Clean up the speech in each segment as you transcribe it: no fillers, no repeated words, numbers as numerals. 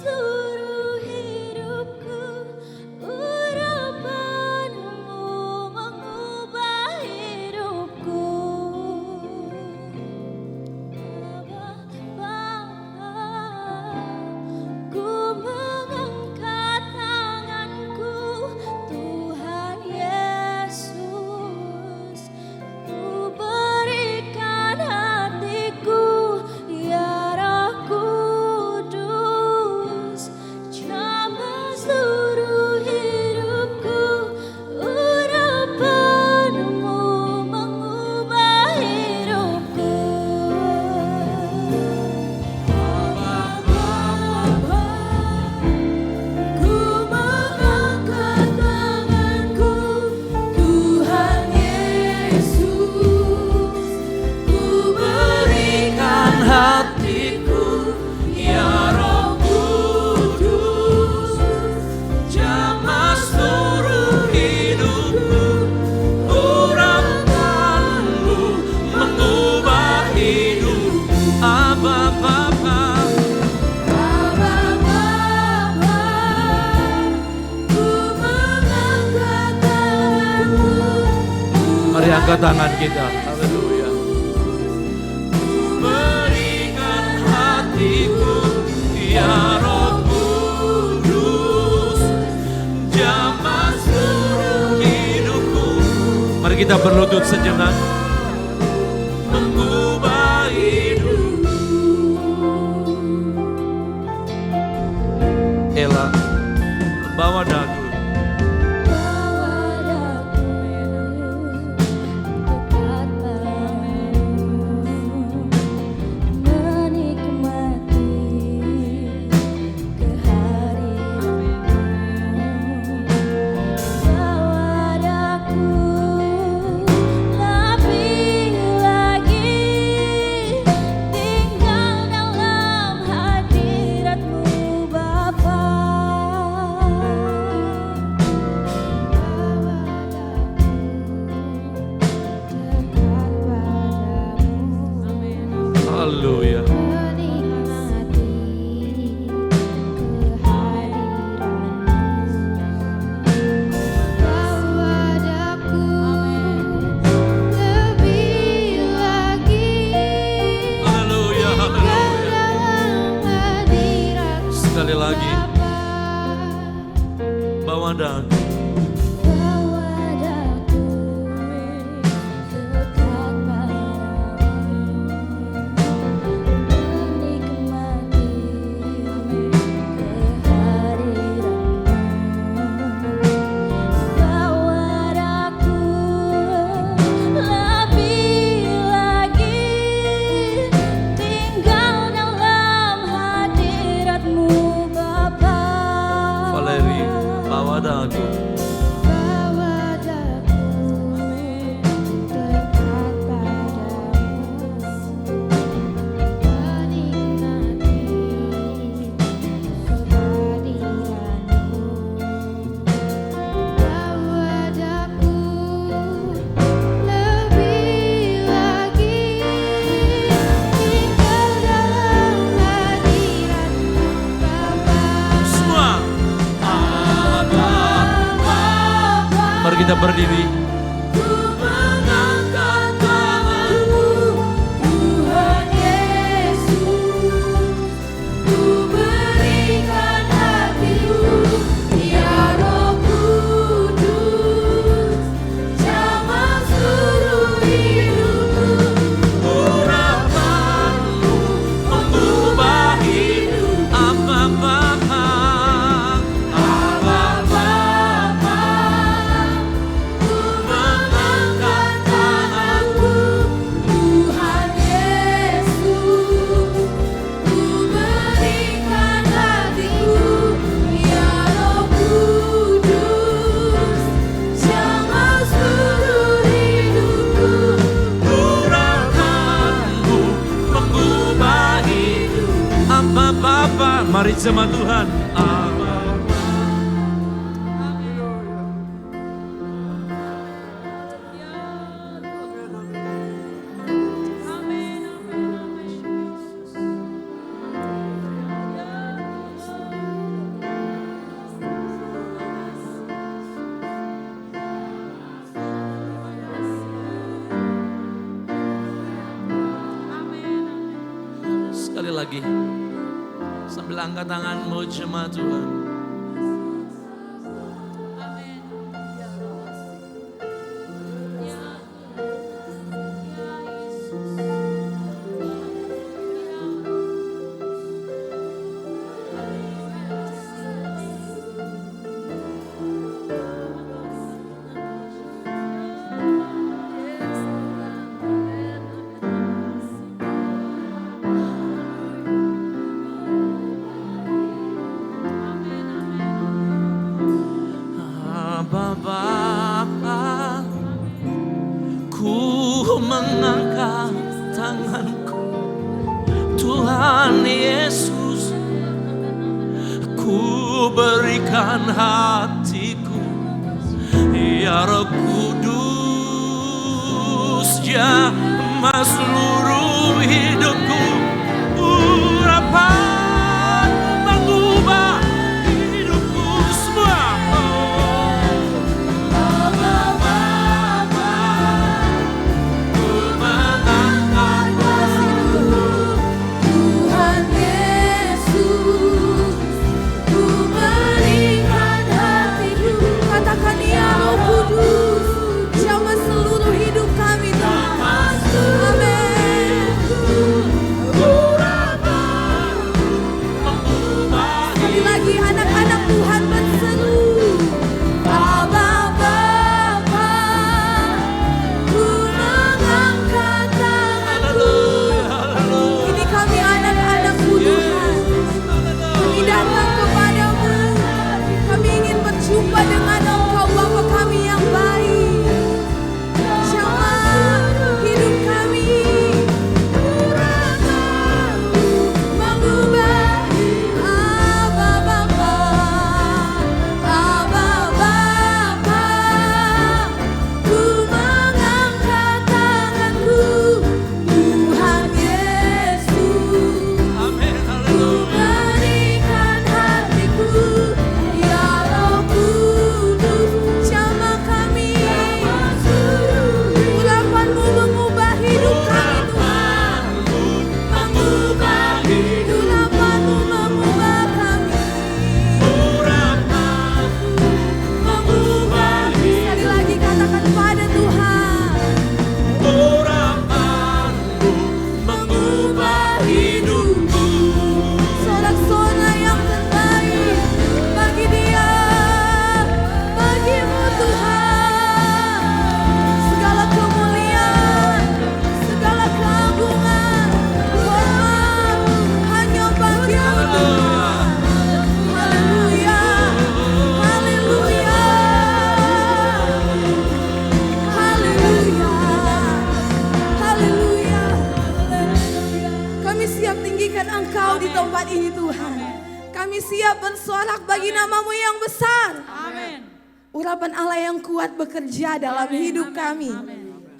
seluruh hidupku, urapanmu mengubah hidupku. Ku mengangkat tanganku, Tuhan Yesus, ku berikan hatiku, ya Roh Kudus, jamah seluruh hidupku, urapanmu mengubah hidupku. Ku mengangkat tanganku, Tuhan Yesus, ku berikan hatiku, ya Roh Kudus, jamah seluruh hidupku, urapanmu mengubah hidupku. Abba Bapa, mari angkat tangan kita. Haleluya. Berikan hatiku, ya Roh Kudus, jamah seluruh hidupku. Mari kita berlutut sejenak. Mengubah hidup. Ela, bawa dagu. Haleluya. Haleluya, haleluya. Sekali lagi, bawa dagu. Valeri, bawa dagu. Semua. Mari kita berdiri. Ku mengangkat tanganku, Tuhan Yesus, ku berikan hatiku, ya Roh Kudus, jamah seluruh hidupku, urapanmu mengubah hidup. Abba Bapa, Abba Bapa, ku mengangkat tanganku, Tuhan Yesus, ku berikan hatiku, ya Roh Kudus, jamah seluruh hidupku, urapanmu mengubah hidup. Abba Bapa, mari sama Tuhan. Abba. lagi. Sambil angkat tanganmu jemaat Tuhan. Mengangkat tanganku, Tuhan Yesus, ku berikan hatiku, ya Roh Kudus, jamah seluruh hidupku, urapan mengubah hidupku semua. Siap bersorak bagi nama-Mu yang besar. Amin. Urapan Allah yang kuat bekerja dalam hidup kami.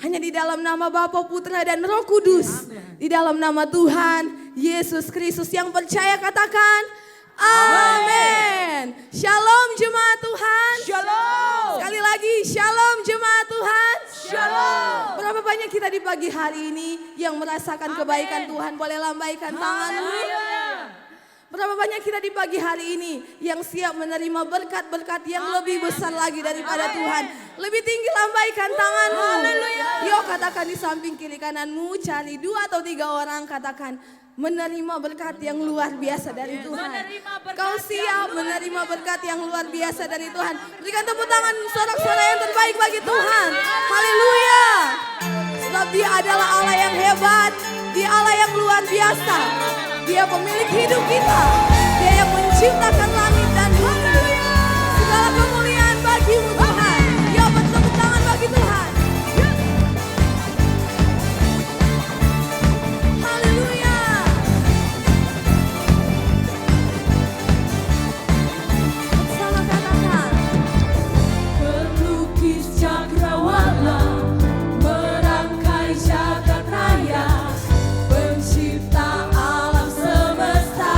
Hanya di dalam nama Bapa, Putra dan Roh Kudus. Di dalam nama Tuhan Yesus Kristus yang percaya katakan amin. Shalom jemaat Tuhan. Shalom. Sekali lagi shalom jemaat Tuhan. Shalom. Berapa banyak kita di pagi hari ini yang merasakan kebaikan Tuhan? Boleh lambaikan tanganmu. Berapa banyak kita di pagi hari ini yang siap menerima berkat-berkat yang lebih besar lagi daripada Tuhan. Lebih tinggi lambaikan tanganmu. Yuk katakan di samping kiri kananmu, cari 2 atau 3 orang, katakan menerima berkat yang luar biasa dari Tuhan. Kau siap menerima berkat yang luar biasa dari Tuhan. Berikan tepuk tangan sorak-sorai yang terbaik bagi Tuhan. Haleluya. Sebab Dia adalah Allah yang hebat. Dia Allah yang luar biasa. Dia pemilik hidup kita. Dia yang menciptakan langit dan bumi. Segala kemuliaan bagi-Mu Tuhan. Ya, bertepuk tangan bagi Tuhan. Haleluya. Bersama katakan. Pelukis cakrawala, merangkai jagat raya, pencipta alam semesta.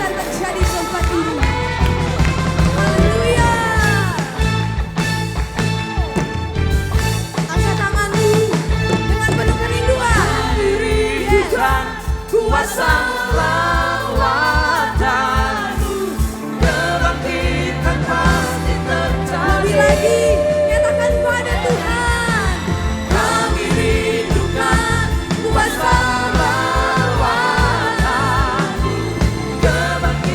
akan terjadi di tempat ini. Haleluya. Angkat tanganmu dengan penuh kerinduan. Rindukan kuasa lawatan-Mu, kebangkitan pasti terjadi. Lebih lagi, nyatakan pada Tuhan. Kami rindukan kuasa lawatan-Mu, kebangkitan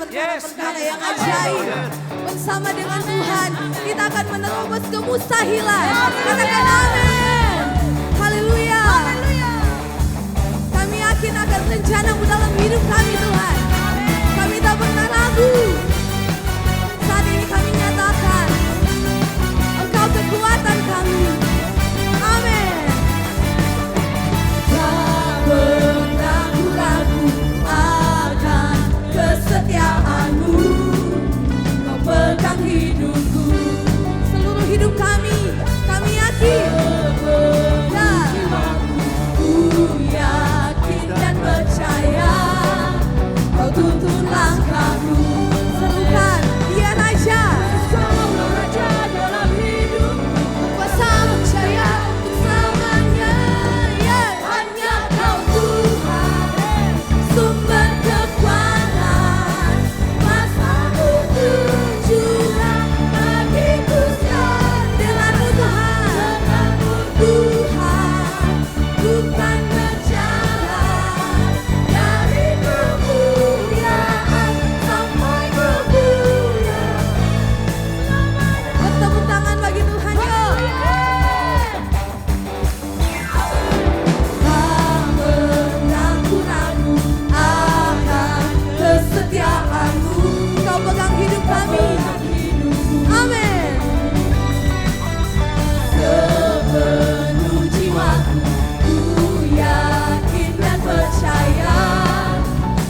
perkara-perkara yang ajaib. Bersama dengan Tuhan kita akan menerobos kemustahilan. Katakan amin. Haleluya. Kami yakin akan rencana-Mu dalam hidup kami Tuhan. Kami tak pernah ragu. Saat ini kami nyatakan Engkau kekuatan kami. Amin. Tak pernah ku ragu akan kesetiaan-Mu. Kau pegang hidupku. Seluruh hidup kami yakin. Ku yakin dan percaya Kau tuntun langkahku. Serukan, Dia Raja. Kau Raja dalam hidup. Kuasa percaya bersamanya. Ya, hanya Kau Tuhan, sumber kekuatan. Kuasa-Mu tujuan bagiku sekarang. Denganmu Tuhan, bukan berjalan dari kemuliaan sampai kemuliaan. Bertepuk tangan bagi Tuhan yuk. Tak pernah ku ragu akan kesetiaan-Mu. Kau pegang hidup kami. Amin. Sepenuh jiwaku ku yakin dan percaya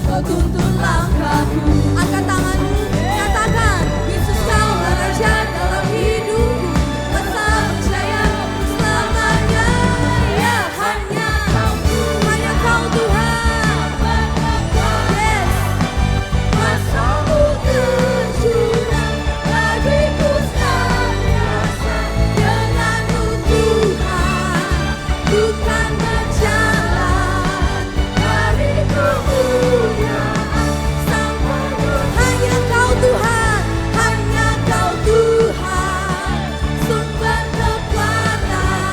Kau tuntun langkahku. Angkat tanganmu, nyatakan Yesus Kaulah Raja dalam hidupku. Kuasa percaya selamanya. Ya, hanya Kau Tuhan. Yes. Kuasa-Mu tujuan bagiku senantiasa. Denganmu Tuhan, bukan berjalan dari kemuliaan sampai hanya Kau Tuhan, sumber kekuatan.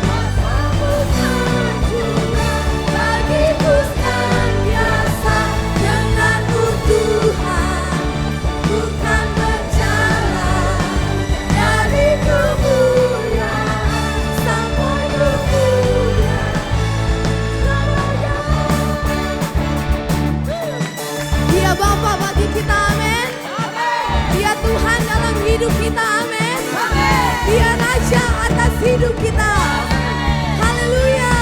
Kuasa-Mu tujuan bagiku senantiasa. Denganmu Tuhan, bukan berjalan dari kemuliaan sampai kemuliaan. Dia Bapa bagi kita, amin. Dia Tuhan dalam hidup kita, amin. Dia Raja atas hidup kita. Haleluya.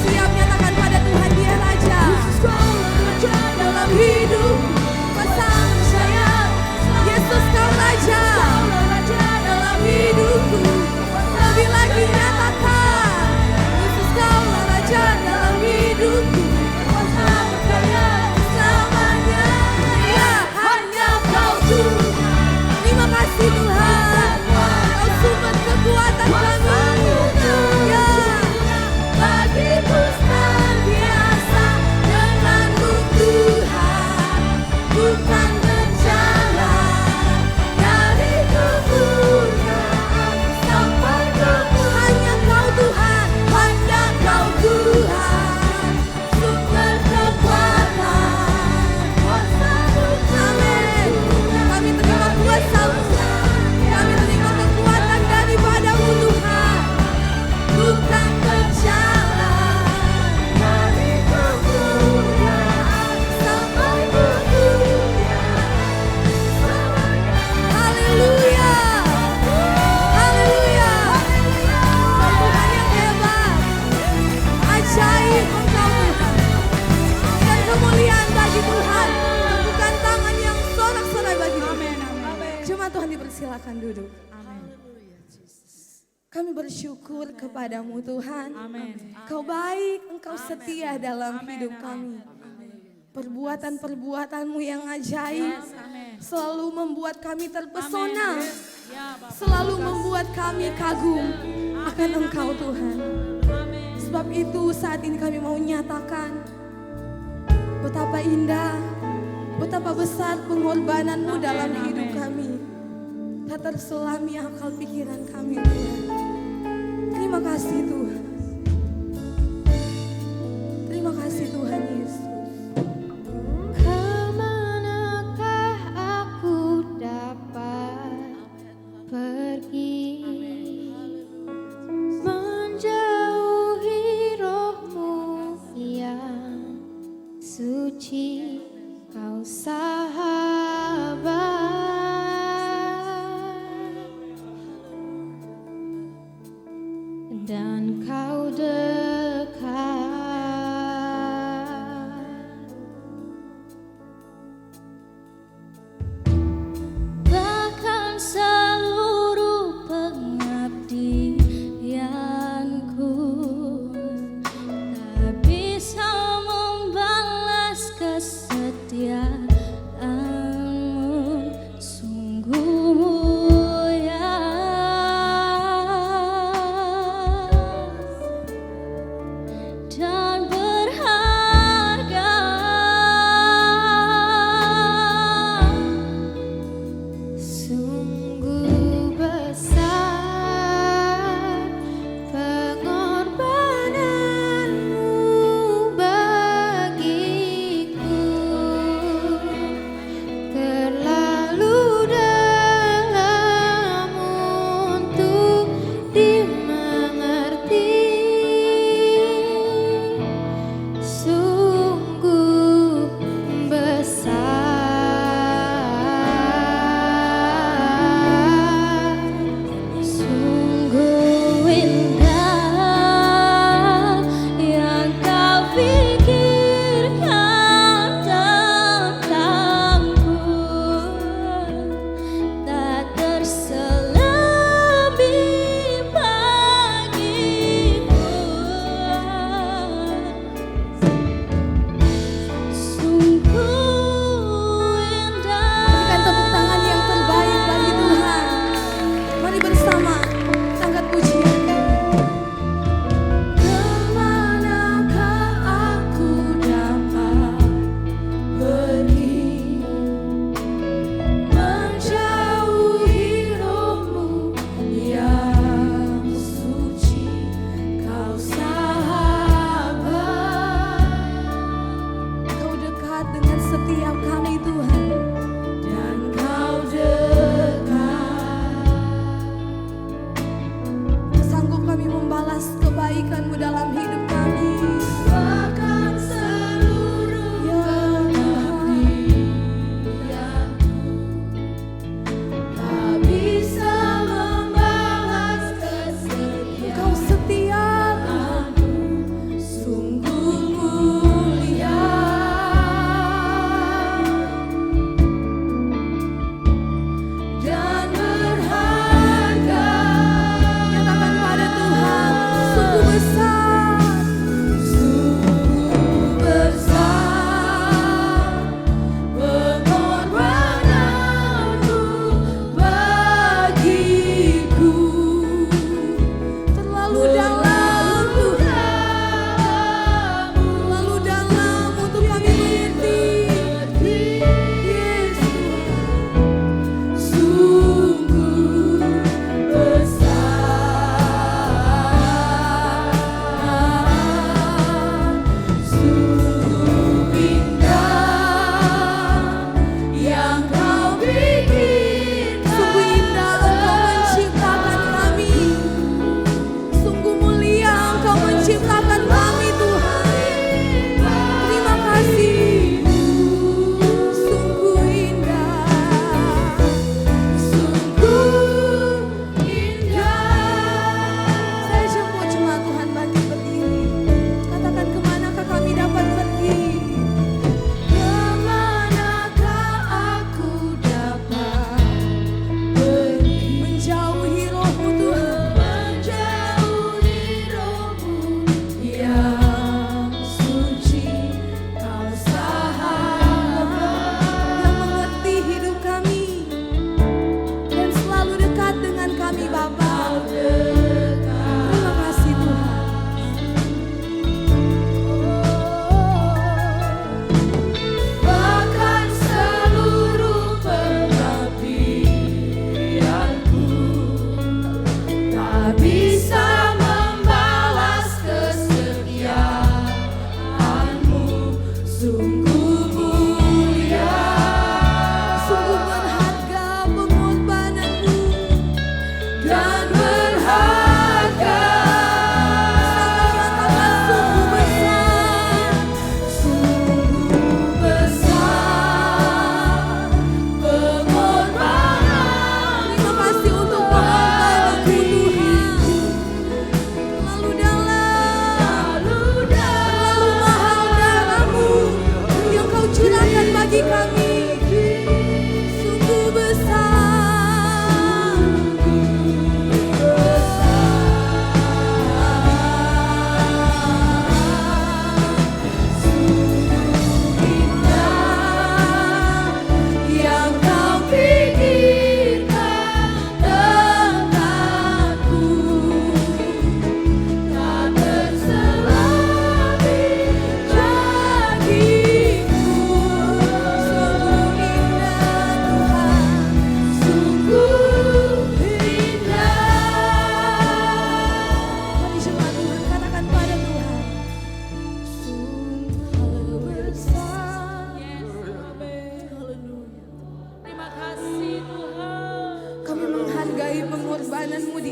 Siap nyatakan pada Tuhan, Dia Raja dalam hidup. Kuasa percaya Yesus Kau Raja dalam hidupku. Lebih lagi nyatakan Yesus Kaulah Raja dalam hidupku. Kuasa percaya selamanya. Ya, hanya Kau Tuhan. Terima kasih Tuhan. Kau sumber kekuatan kami. Ya, bagiku senantiasa. Denganmu Tuhan, bukan berjalan dari kemuliaan sampai kemuliaan. Hanya Kau Tuhan, sumber kekuatan. Kuasa-Mu, amin. Kami terima kuasa-Mu, kami terima kekuatan daripada-Mu Tuhan. Bukan berjalan dari kemuliaan sampai kemuliaan. Haleluya. Haleluya. Tuhan yang hebat. Ajaib Engkau Tuhan. Dan kemuliaan bagi Tuhan. Bukan tangan yang sorak-sorai bagi Tuhan. Jemaat Tuhan dipersilakan duduk. Kami bersyukur kepadamu Tuhan. Kau baik, Engkau setia dalam hidup kami. Perbuatan-perbuatan-Mu yang ajaib selalu membuat kami terpesona. Selalu membuat kami kagum akan Engkau Tuhan. Sebab itu saat ini kami mau nyatakan betapa indah, betapa besar pengorbanan-Mu dalam hidup kami. Tak terselami akal pikiran kami Tuhan. Terima kasih Tuhan.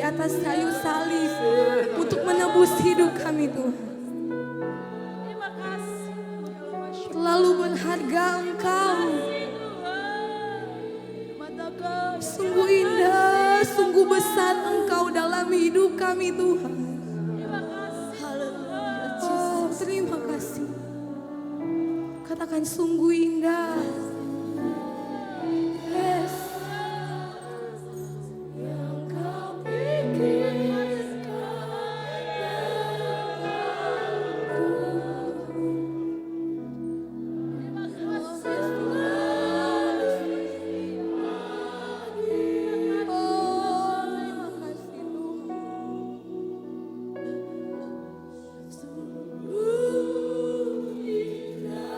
atas kayu salib untuk menebus hidup kami Tuhan. Terima kasih. Terlalu berharga Engkau. Sungguh indah, sungguh besar Engkau dalam hidup kami Tuhan. Oh, terima kasih. Katakan sungguh indah. Yes. Yang kau pikirkan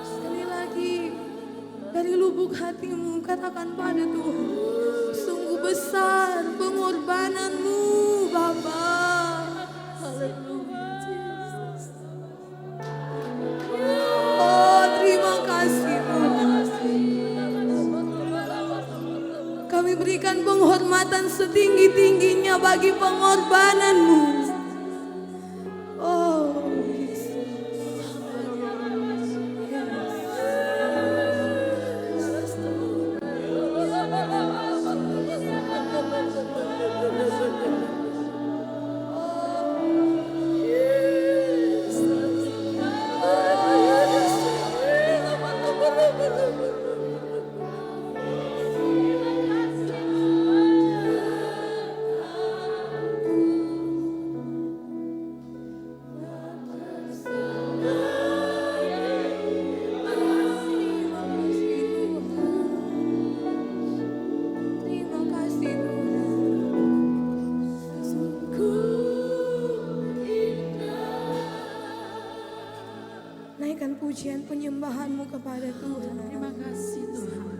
sekali lagi dari lubuk hatimu katakan pada Tuhan, sungguh besar pengorbananmu Bapa. Oh, terima kasih Tuhan. Kami berikan penghormatan setinggi-tingginya bagi pengorbananmu. Oh, terima kasih Tuhan. Naikkan pujian penyembahanmu kepada Tuhan. Terima kasih Tuhan.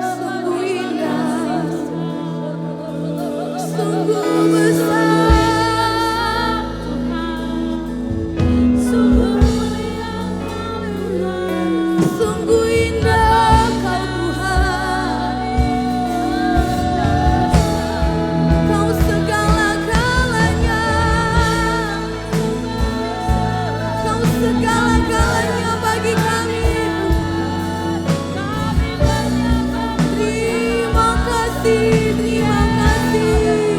Sungguh indah, sungguh besar, sungguh indah Kau Tuhan. Kau segala-galanya, Kau segala-galanya bagi kami. Terima kasih, terima kasih.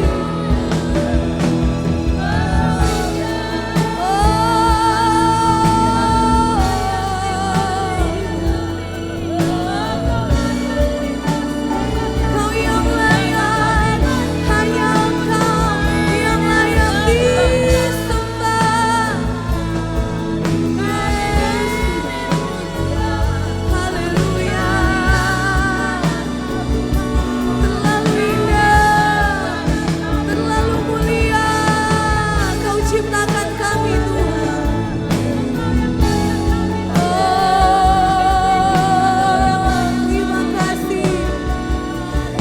Kau yang layak, hanya Engkau yang layak disembah. Haleluya. Terlalu indah, terlalu mulia Kau ciptakan kami Tuhan. Oh, terima kasih.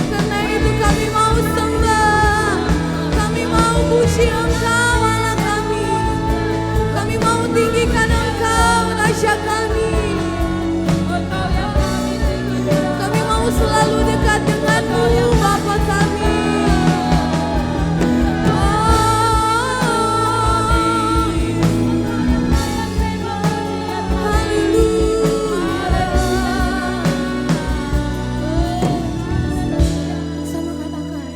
Karena itu kami mau sembah, kami mau puji Engkau Allah kami. Kami mau tinggikan Engkau Raja kami. Kami mau selalu dekat denganmu Bapa kami. Haleluya. Sama katakan,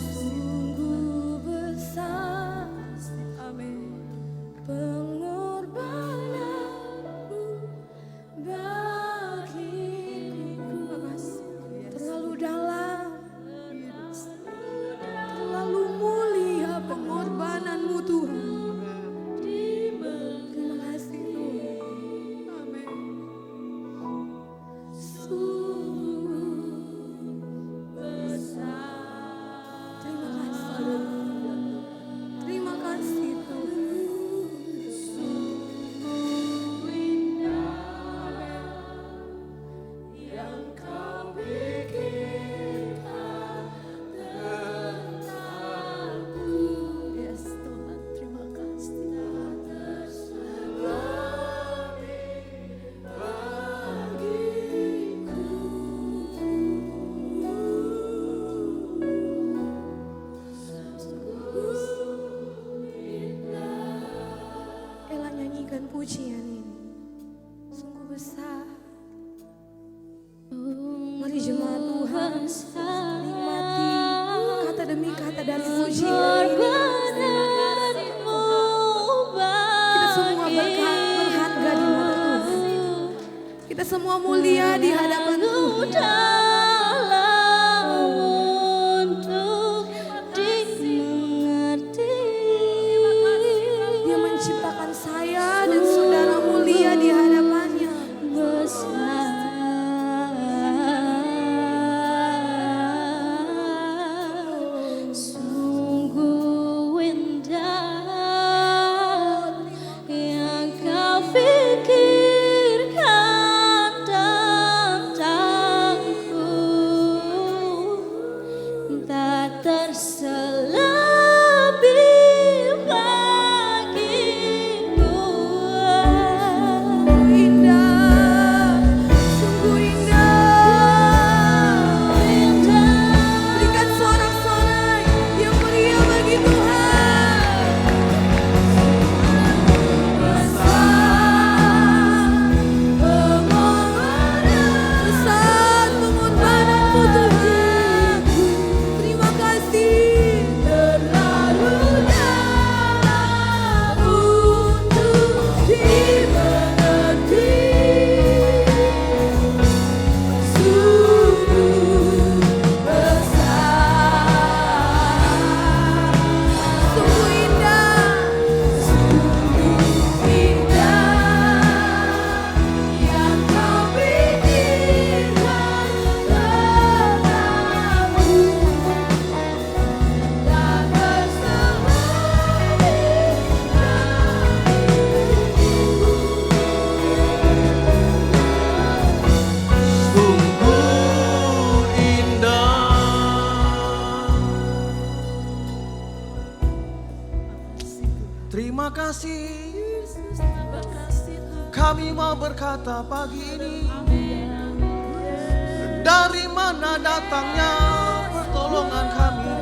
sungguh besar Terima kasih. Terima kasih Tuhan. Kami mau berkata pagi ini, dari mana datangnya pertolongan kami?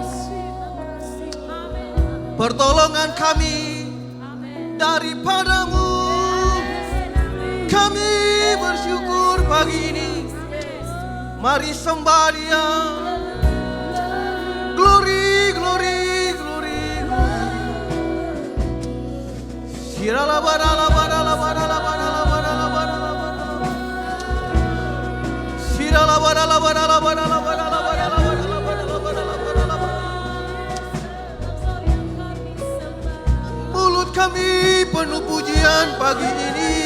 Pertolongan kami daripadamu. Kami bersyukur pagi ini. Mari sembah Dia. Glory, glory, glory, glory. Sirala barala barala barala barala barala barala barala. Sirala barala barala barala barala barala barala barala barala barala. Mulut kami penuh pujian pagi ini.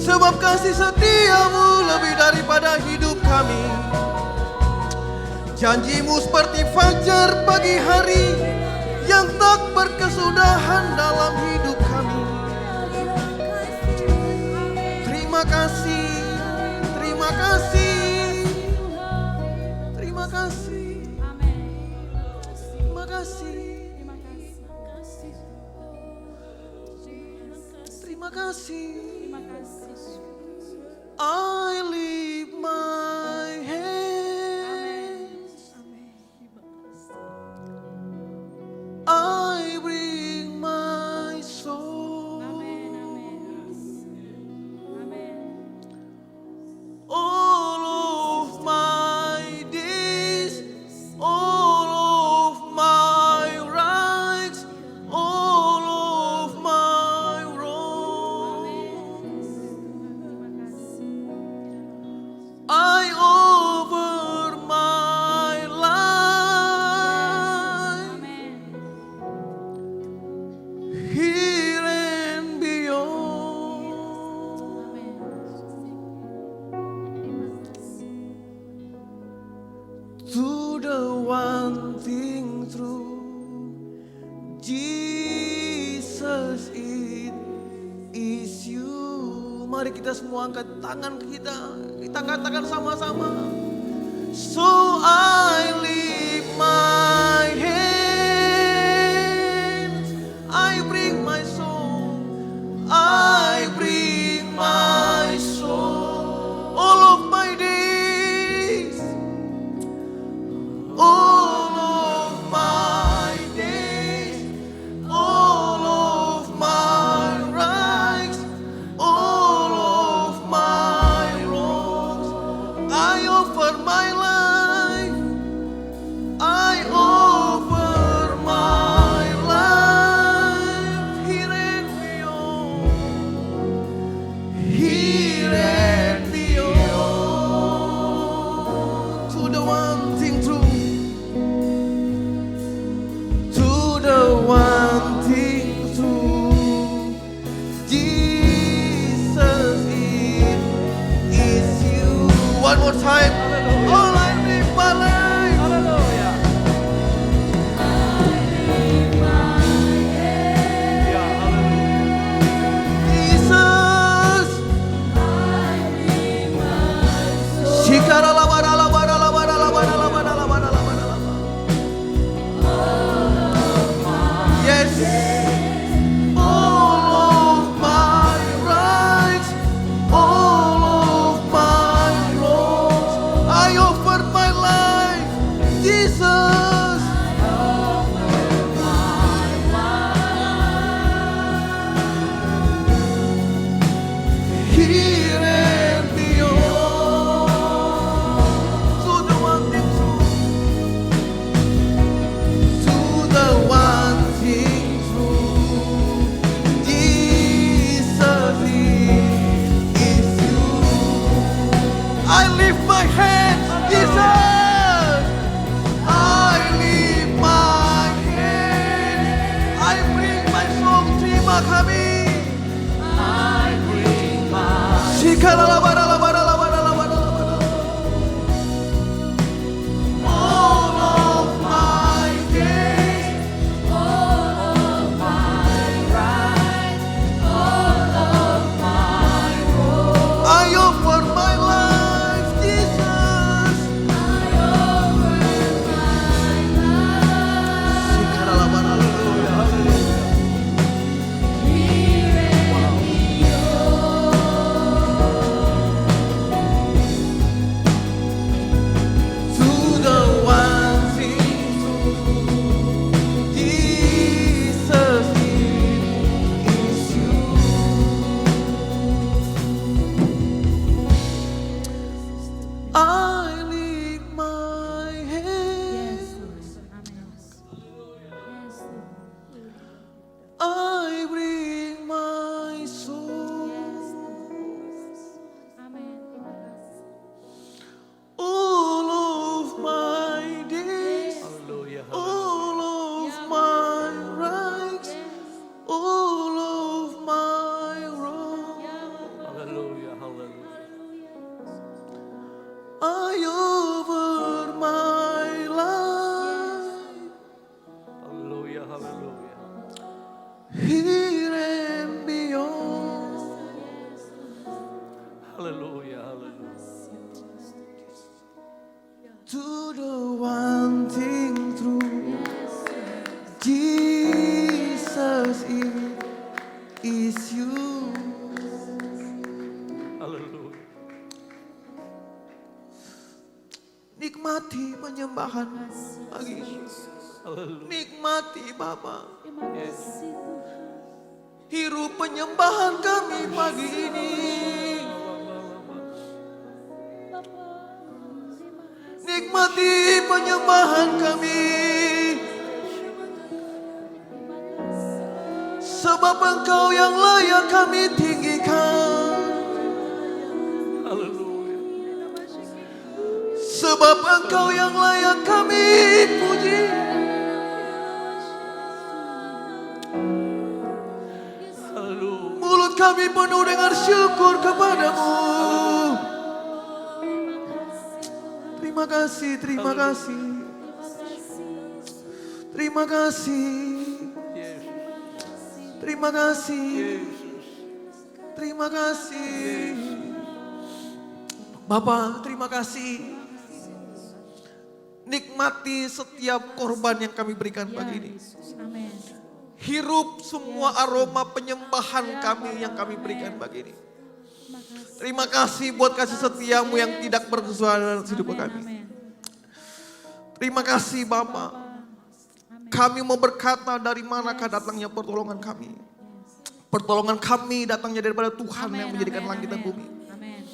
Sebab kasih setiamu lebih daripada hidup kami. Janjimu seperti fajar pagi hari yang tak berkesudahan dalam hidup kami. Terima kasih, terima kasih, terima kasih, terima kasih, terima kasih. I lift my hands, I bring my soul, all of my days, all of my rights, all of my wrongs. I offer my life here and beyond to the one thing true, Jesus, it is you. Mari kita semua angkat tangan kita katakan sama-sama. So I lift my hands, I bring my soul, I bring my soul, all of my days, all of my days, all of my rights, all of my wrongs. I offer my life, I offer my life here and beyond, here and beyond, to the one thing true, to the one thing true, Jesus, it is you. One more time. All I live my life. Haleluya. Ya, haleluya. Jesus. Shikarala barala barala barala barala barala barala barala. Yes. All of my rights, all of my wrongs, I offer my life, Jesus. Here and beyond, to the one thing true, to the one thing true, Jesus, it is you. I lift my hands, Jesus. I lift my hands, I bring my soul, terima kami. Shikarala barala barala barala barala barala. All of my days, all of my rights, all of my wrongs, I offer my life, Jesus. I offer my life. Shikarala barala. Nikmati Bapa. Terima kasih Tuhan. Hirup penyembahan kami pagi ini. Nikmati penyembahan kami. Sebab Engkau yang layak kami tinggikan. Sebab Engkau yang layak kami puji. Mulut kami penuh dengan syukur kepadamu. Terima kasih, terima kasih. Terima kasih. Terima kasih. Terima kasih. Bapak, terima kasih. Nikmati setiap korban yang kami berikan pagi ini. Amin. Hirup semua aroma penyembahan kami yang kami berikan pagi ini. Terima kasih buat kasih setiamu yang tidak berkesudahan dalam hidup kami. Amin. Terima kasih Bapak. Kami mau berkata dari manakah datangnya pertolongan kami. Pertolongan kami datangnya daripada Tuhan yang menjadikan langit dan bumi. Amin.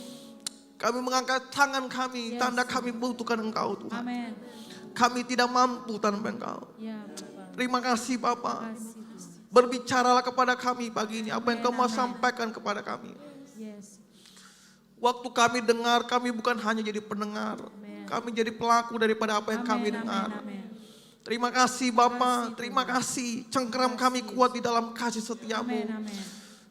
Kami mengangkat tangan kami, tanda kami butuhkan Engkau Tuhan. Amin. Kami tidak mampu tanpa Engkau. Ya Bapak. Terima kasih Bapak. Kasih Tuhan. Berbicaralah kepada kami pagi ini apa yang Kau mau sampaikan kepada kami. Yes. Waktu kami dengar, kami bukan hanya jadi pendengar. Kami jadi pelaku daripada apa yang kami dengar. Amin. Terima kasih Bapa, terima kasih. Cengkeram kami kuat di dalam kasih setiamu. Amin.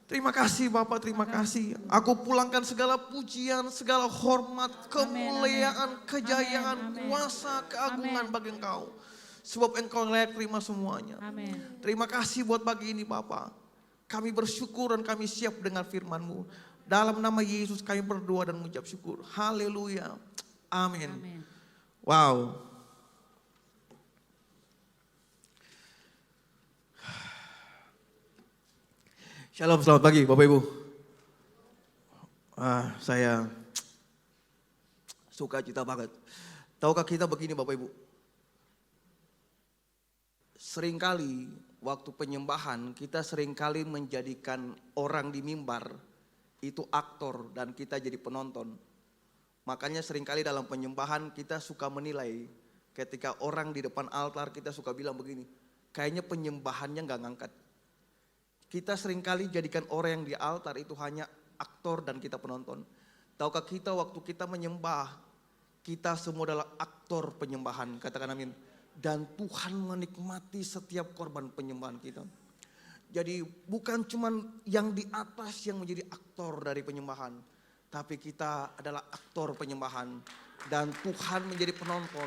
Terima kasih Bapa, terima kasih. Aku pulangkan segala pujian, segala hormat, kemuliaan, kejayaan, kuasa, keagungan bagi Engkau. Sebab Engkau layak terima semuanya. Amin. Terima kasih buat pagi ini Bapa. Kami bersyukur dan kami siap dengar firman-Mu. Dalam nama Yesus kami berdoa dan mengucap syukur. Haleluya. Amin. Amin. Wow. Shalom, selamat pagi Bapak Ibu. Saya suka cita banget. Tahukah kita begini Bapak Ibu? Seringkali waktu penyembahan kita seringkali menjadikan orang di mimbar itu aktor dan kita jadi penonton. Makanya seringkali dalam penyembahan kita suka menilai ketika orang di depan altar kita suka bilang begini, kayaknya penyembahannya gak ngangkat. Kita seringkali jadikan orang yang di altar itu hanya aktor dan kita penonton. Tahukah kita waktu kita menyembah, kita semua adalah aktor penyembahan, katakan amin. Dan Tuhan menikmati setiap korban penyembahan kita. Jadi bukan cuma yang di atas yang menjadi aktor dari penyembahan. Tapi kita adalah aktor penyembahan. Dan Tuhan menjadi penonton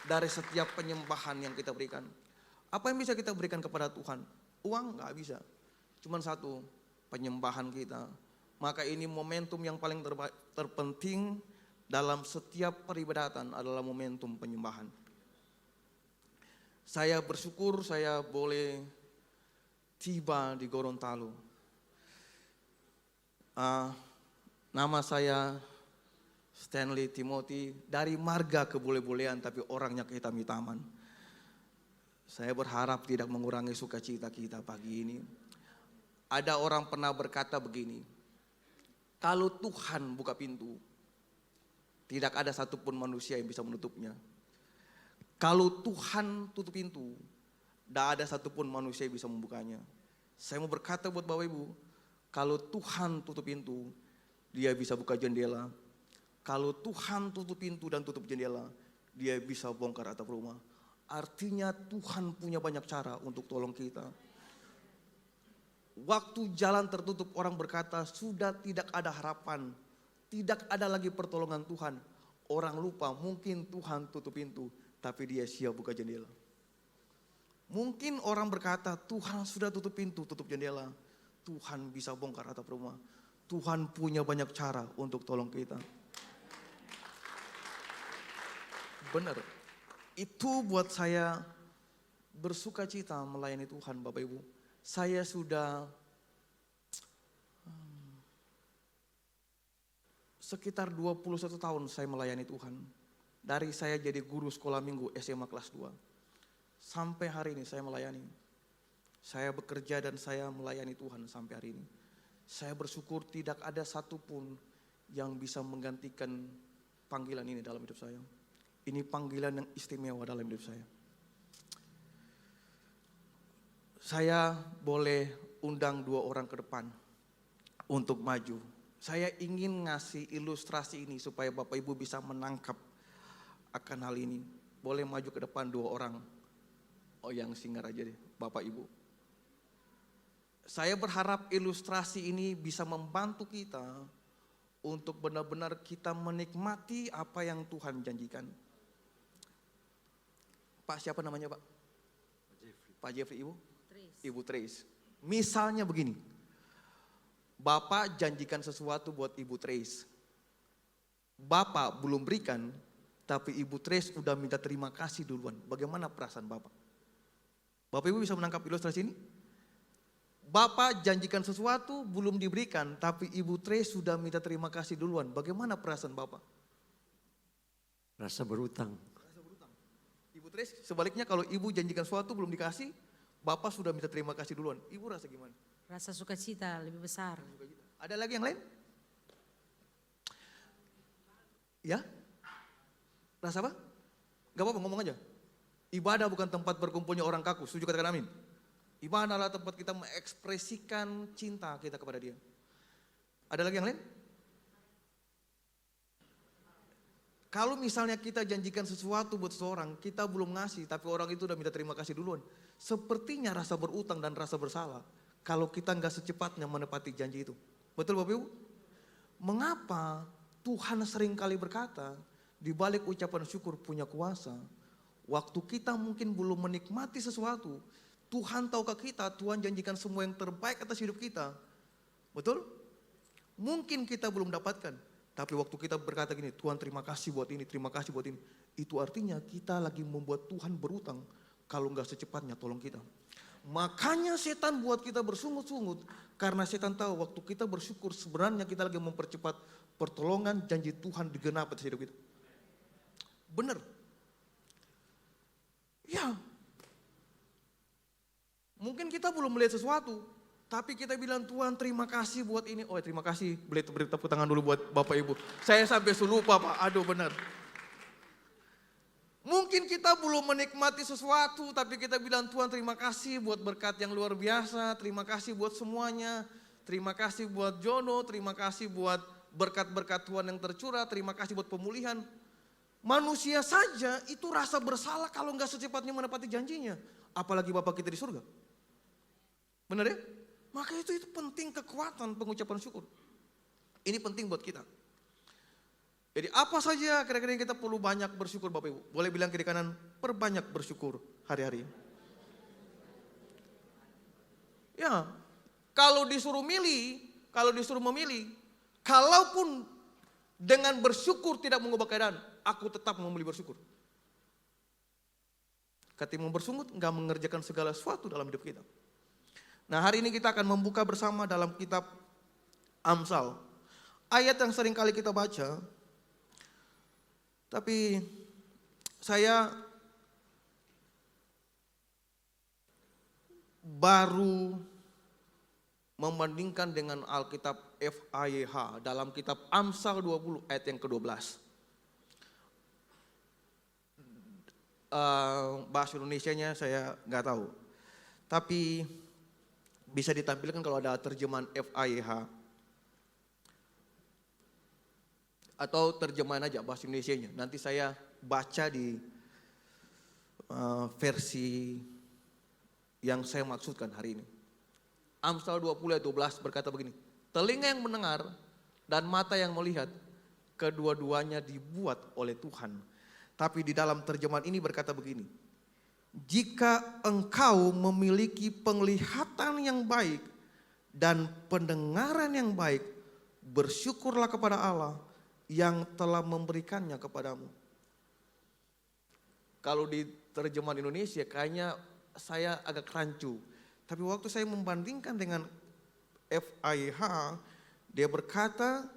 dari setiap penyembahan yang kita berikan. Apa yang bisa kita berikan kepada Tuhan? Uang gak bisa. Cuman satu, penyembahan kita. Maka ini momentum yang paling terpenting dalam setiap peribadatan adalah momentum penyembahan. Saya bersyukur saya boleh tiba di Gorontalo. Nama saya Stanley Timothy, dari marga kebole-bolehan tapi orangnya kehitam-hitaman. Saya berharap tidak mengurangi sukacita kita pagi ini. Ada orang pernah berkata begini, kalau Tuhan buka pintu, tidak ada satupun manusia yang bisa menutupnya. Kalau Tuhan tutup pintu, tidak ada satupun manusia yang bisa membukanya. Saya mau berkata buat Bapak Ibu, kalau Tuhan tutup pintu, Dia bisa buka jendela. Kalau Tuhan tutup pintu dan tutup jendela, Dia bisa bongkar atap rumah. Artinya Tuhan punya banyak cara untuk tolong kita. Waktu jalan tertutup orang berkata sudah tidak ada harapan. Tidak ada lagi pertolongan Tuhan. Orang lupa mungkin Tuhan tutup pintu tapi Dia siap buka jendela. Mungkin orang berkata Tuhan sudah tutup pintu, tutup jendela. Tuhan bisa bongkar atap rumah. Tuhan punya banyak cara untuk tolong kita. Benar. Itu buat saya bersuka cita melayani Tuhan Bapak Ibu. Saya sudah sekitar 21 tahun saya melayani Tuhan. Dari saya jadi guru sekolah minggu SMA kelas 2. sampai hari ini saya melayani. Saya bekerja dan saya melayani Tuhan sampai hari ini. Saya bersyukur tidak ada satupun yang bisa menggantikan panggilan ini dalam hidup saya. Ini panggilan yang istimewa dalam hidup saya. Saya boleh undang 2 orang ke depan untuk maju. Saya ingin ngasih ilustrasi ini supaya Bapak Ibu bisa menangkap akan hal ini. Boleh maju ke depan 2 orang. Oh, yang singar aja deh, Bapak Ibu. Saya berharap ilustrasi ini bisa membantu kita untuk benar-benar kita menikmati apa yang Tuhan janjikan. Pak, siapa namanya Pak? Pak Jeffrey, Ibu? Ibu Trace. Misalnya begini, Bapak janjikan sesuatu buat Ibu Trace. Bapak belum berikan, tapi Ibu Trace udah minta terima kasih duluan. Bagaimana perasaan Bapak? Bapak Ibu bisa menangkap ilustrasi ini? Bapak janjikan sesuatu belum diberikan, tapi Ibu Trace sudah minta terima kasih duluan. Bagaimana perasaan Bapak? Rasa berutang. Ibu Trace, sebaliknya kalau Ibu janjikan sesuatu belum dikasih, Bapak sudah minta terima kasih duluan. Ibu rasa gimana? Rasa sukacita lebih besar. Ada lagi yang lain? Ya? Rasa apa? Gak apa-apa, ngomong aja. Ibadah bukan tempat berkumpulnya orang kaku. Setuju, katakan amin. Ibadah adalah tempat kita mengekspresikan cinta kita kepada Dia. Ada lagi yang lain? Kalau misalnya kita janjikan sesuatu buat seseorang, kita belum ngasih, tapi orang itu udah minta terima kasih duluan. Sepertinya rasa berutang dan rasa bersalah kalau kita nggak secepatnya menepati janji itu. Betul Bapak Ibu? Mengapa Tuhan sering kali berkata, di balik ucapan syukur punya kuasa. Waktu kita mungkin belum menikmati sesuatu, Tuhan tahu ke kita, Tuhan janjikan semua yang terbaik atas hidup kita. Betul? Mungkin kita belum dapatkan, tapi waktu kita berkata gini, Tuhan terima kasih buat ini, terima kasih buat ini. Itu artinya kita lagi membuat Tuhan berutang kalau nggak secepatnya tolong kita. Makanya setan buat kita bersungut-sungut, karena setan tahu waktu kita bersyukur sebenarnya kita lagi mempercepat pertolongan janji Tuhan digenapi atas hidup kita. Benar. Ya. Mungkin kita belum melihat sesuatu, tapi kita bilang Tuhan terima kasih buat ini. Oh terima kasih, beri tepuk tangan dulu buat Bapak Ibu. Saya sampai lupa Pak, aduh benar. Mungkin kita belum menikmati sesuatu, tapi kita bilang Tuhan terima kasih buat berkat yang luar biasa, terima kasih buat semuanya, terima kasih buat Jono, terima kasih buat berkat-berkat Tuhan yang tercurah, terima kasih buat pemulihan. Manusia saja itu rasa bersalah kalau nggak secepatnya menepati janjinya, apalagi Bapak kita di surga. Benar ya? Maka itu penting kekuatan pengucapan syukur. Ini penting buat kita. Jadi apa saja kira-kira yang kita perlu banyak bersyukur Bapak Ibu? Boleh bilang kiri kanan, perbanyak bersyukur hari-hari. Ya, kalau disuruh memilih, kalaupun dengan bersyukur tidak mengubah keadaan, aku tetap memilih bersyukur. Ketimbang bersungut, enggak mengerjakan segala sesuatu dalam hidup kita. Nah hari ini kita akan membuka bersama dalam kitab Amsal. Ayat yang sering kali kita baca, tapi saya baru membandingkan dengan Alkitab FAYH dalam kitab Amsal 20 ayat yang ke-12. Bahasa Indonesianya saya nggak tahu, tapi bisa ditampilkan kalau ada terjemahan FAYH. Atau terjemahan aja bahasa Indonesianya. Nanti saya baca di versi yang saya maksudkan hari ini. Amsal 20 ayat 12 berkata begini. Telinga yang mendengar dan mata yang melihat, kedua-duanya dibuat oleh Tuhan. Tapi di dalam terjemahan ini berkata begini. Jika engkau memiliki penglihatan yang baik dan pendengaran yang baik, bersyukurlah kepada Allah yang telah memberikannya kepadamu. Kalau di terjemahan Indonesia kayaknya saya agak rancu. Tapi waktu saya membandingkan dengan FAYH, dia berkata,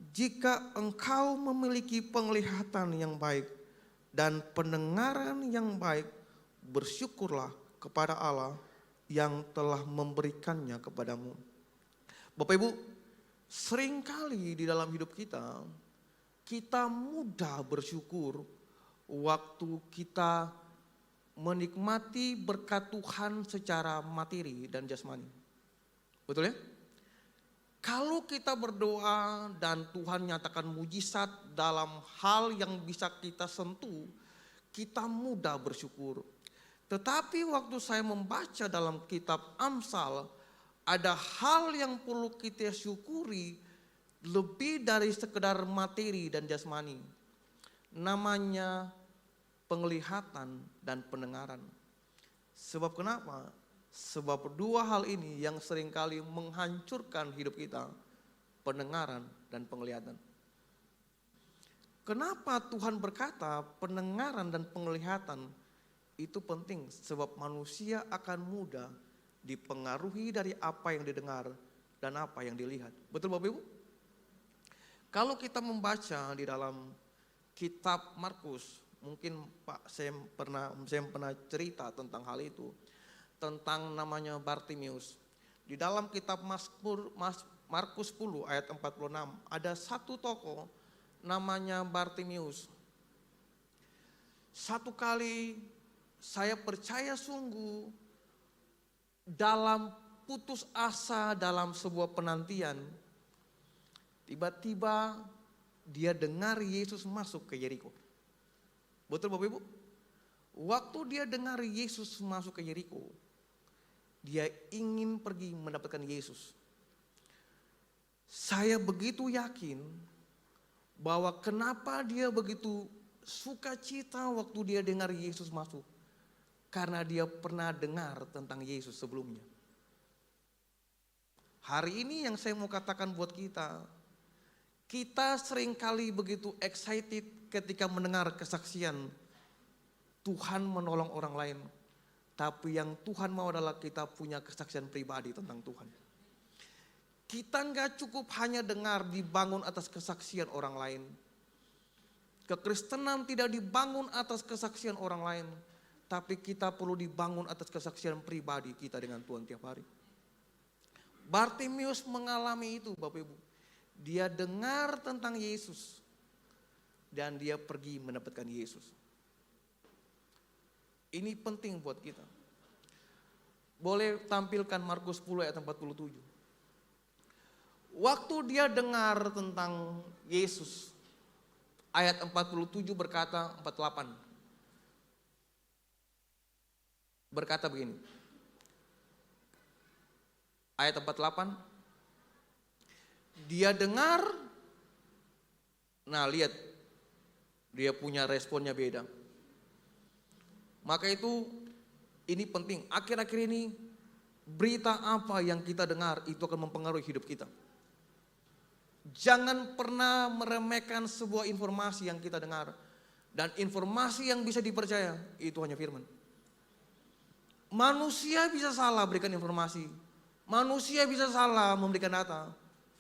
jika engkau memiliki penglihatan yang baik dan pendengaran yang baik, bersyukurlah kepada Allah yang telah memberikannya kepadamu. Bapak Ibu, seringkali di dalam hidup kita, kita mudah bersyukur waktu kita menikmati berkat Tuhan secara materi dan jasmani. Betul ya? Kalau kita berdoa dan Tuhan nyatakan mujizat dalam hal yang bisa kita sentuh, kita mudah bersyukur. Tetapi waktu saya membaca dalam kitab Amsal, ada hal yang perlu kita syukuri lebih dari sekedar materi dan jasmani. Namanya penglihatan dan pendengaran. Sebab kenapa? Sebab dua hal ini yang seringkali menghancurkan hidup kita, pendengaran dan penglihatan. Kenapa Tuhan berkata pendengaran dan penglihatan itu penting? Sebab manusia akan mudah dipengaruhi dari apa yang didengar dan apa yang dilihat. Betul Bapak Ibu? Kalau kita membaca di dalam kitab Markus, mungkin Pak Sam pernah cerita tentang hal itu, tentang namanya Bartimius. Di dalam kitab Markus 10 ayat 46 ada satu tokoh namanya Bartimius. Satu kali saya percaya sungguh dalam putus asa dalam sebuah penantian, tiba-tiba dia dengar Yesus masuk ke Yeriko. Betul Bapak Ibu? Waktu dia dengar Yesus masuk ke Yeriko, dia ingin pergi mendapatkan Yesus. Saya begitu yakin bahwa kenapa dia begitu sukacita waktu dia dengar Yesus masuk. Karena dia pernah dengar tentang Yesus sebelumnya. Hari ini yang saya mau katakan buat kita, kita seringkali begitu excited ketika mendengar kesaksian Tuhan menolong orang lain. Tapi yang Tuhan mau adalah kita punya kesaksian pribadi tentang Tuhan. Kita nggak cukup hanya dengar dibangun atas kesaksian orang lain. Kekristenan tidak dibangun atas kesaksian orang lain. Tapi kita perlu dibangun atas kesaksian pribadi kita dengan Tuhan tiap hari. Bartimius mengalami itu Bapak Ibu. Dia dengar tentang Yesus. Dan dia pergi mendapatkan Yesus. Ini penting buat kita. Boleh tampilkan Markus 10 ayat 47. Waktu dia dengar tentang Yesus, ayat 47 berkata, 48. Berkata begini. Ayat 48. Dia dengar, nah lihat, dia punya responnya beda. Maka itu ini penting. Akhir-akhir ini berita apa yang kita dengar itu akan mempengaruhi hidup kita. Jangan pernah meremehkan sebuah informasi yang kita dengar. Dan informasi yang bisa dipercaya itu hanya firman. Manusia bisa salah berikan informasi. Manusia bisa salah memberikan data.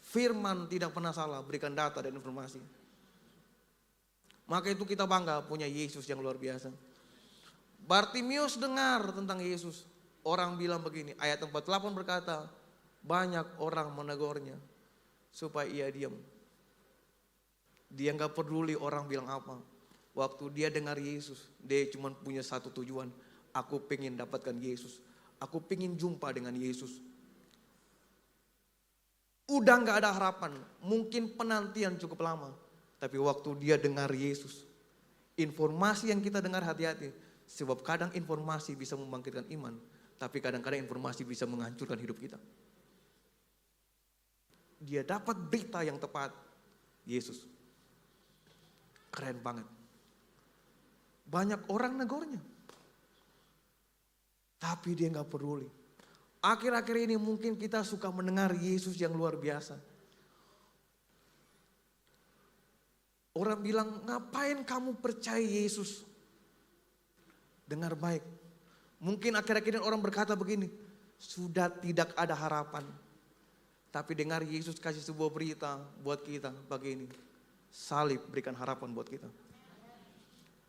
Firman tidak pernah salah berikan data dan informasi. Maka itu kita bangga punya Yesus yang luar biasa. Bartimius dengar tentang Yesus. Orang bilang begini, ayat 48 berkata, banyak orang menegurnya supaya ia diam. Dia gak peduli orang bilang apa. Waktu dia dengar Yesus, dia cuma punya satu tujuan. Aku pengen dapatkan Yesus. Aku pengen jumpa dengan Yesus. Udah gak ada harapan. Mungkin penantian cukup lama. Tapi waktu dia dengar Yesus, informasi yang kita dengar hati-hati. Sebab kadang informasi bisa membangkitkan iman. Tapi kadang-kadang informasi bisa menghancurkan hidup kita. Dia dapat berita yang tepat. Yesus. Keren banget. Banyak orang negornya. Tapi dia gak peduli. Akhir-akhir ini mungkin kita suka mendengar Yesus yang luar biasa. Orang bilang, ngapain kamu percaya Yesus? Dengar baik. Mungkin akhir-akhir ini orang berkata begini, sudah tidak ada harapan. Tapi dengar Yesus kasih sebuah berita buat kita pagi ini. Salib berikan harapan buat kita.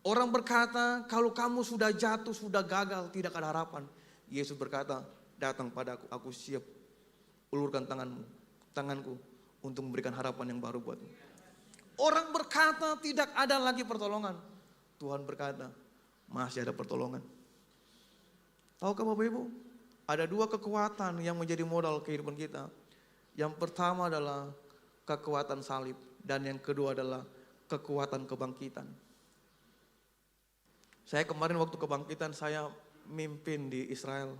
Orang berkata, kalau kamu sudah jatuh, sudah gagal, tidak ada harapan. Yesus berkata, datang padaku, aku siap. Ulurkan tanganku untuk memberikan harapan yang baru buatmu. Orang berkata tidak ada lagi pertolongan. Tuhan berkata, masih ada pertolongan. Tahukah Bapak Ibu? Ada dua kekuatan yang menjadi modal kehidupan kita. Yang pertama adalah kekuatan salib. Dan yang kedua adalah kekuatan kebangkitan. Saya kemarin waktu kebangkitan saya mimpin di Israel.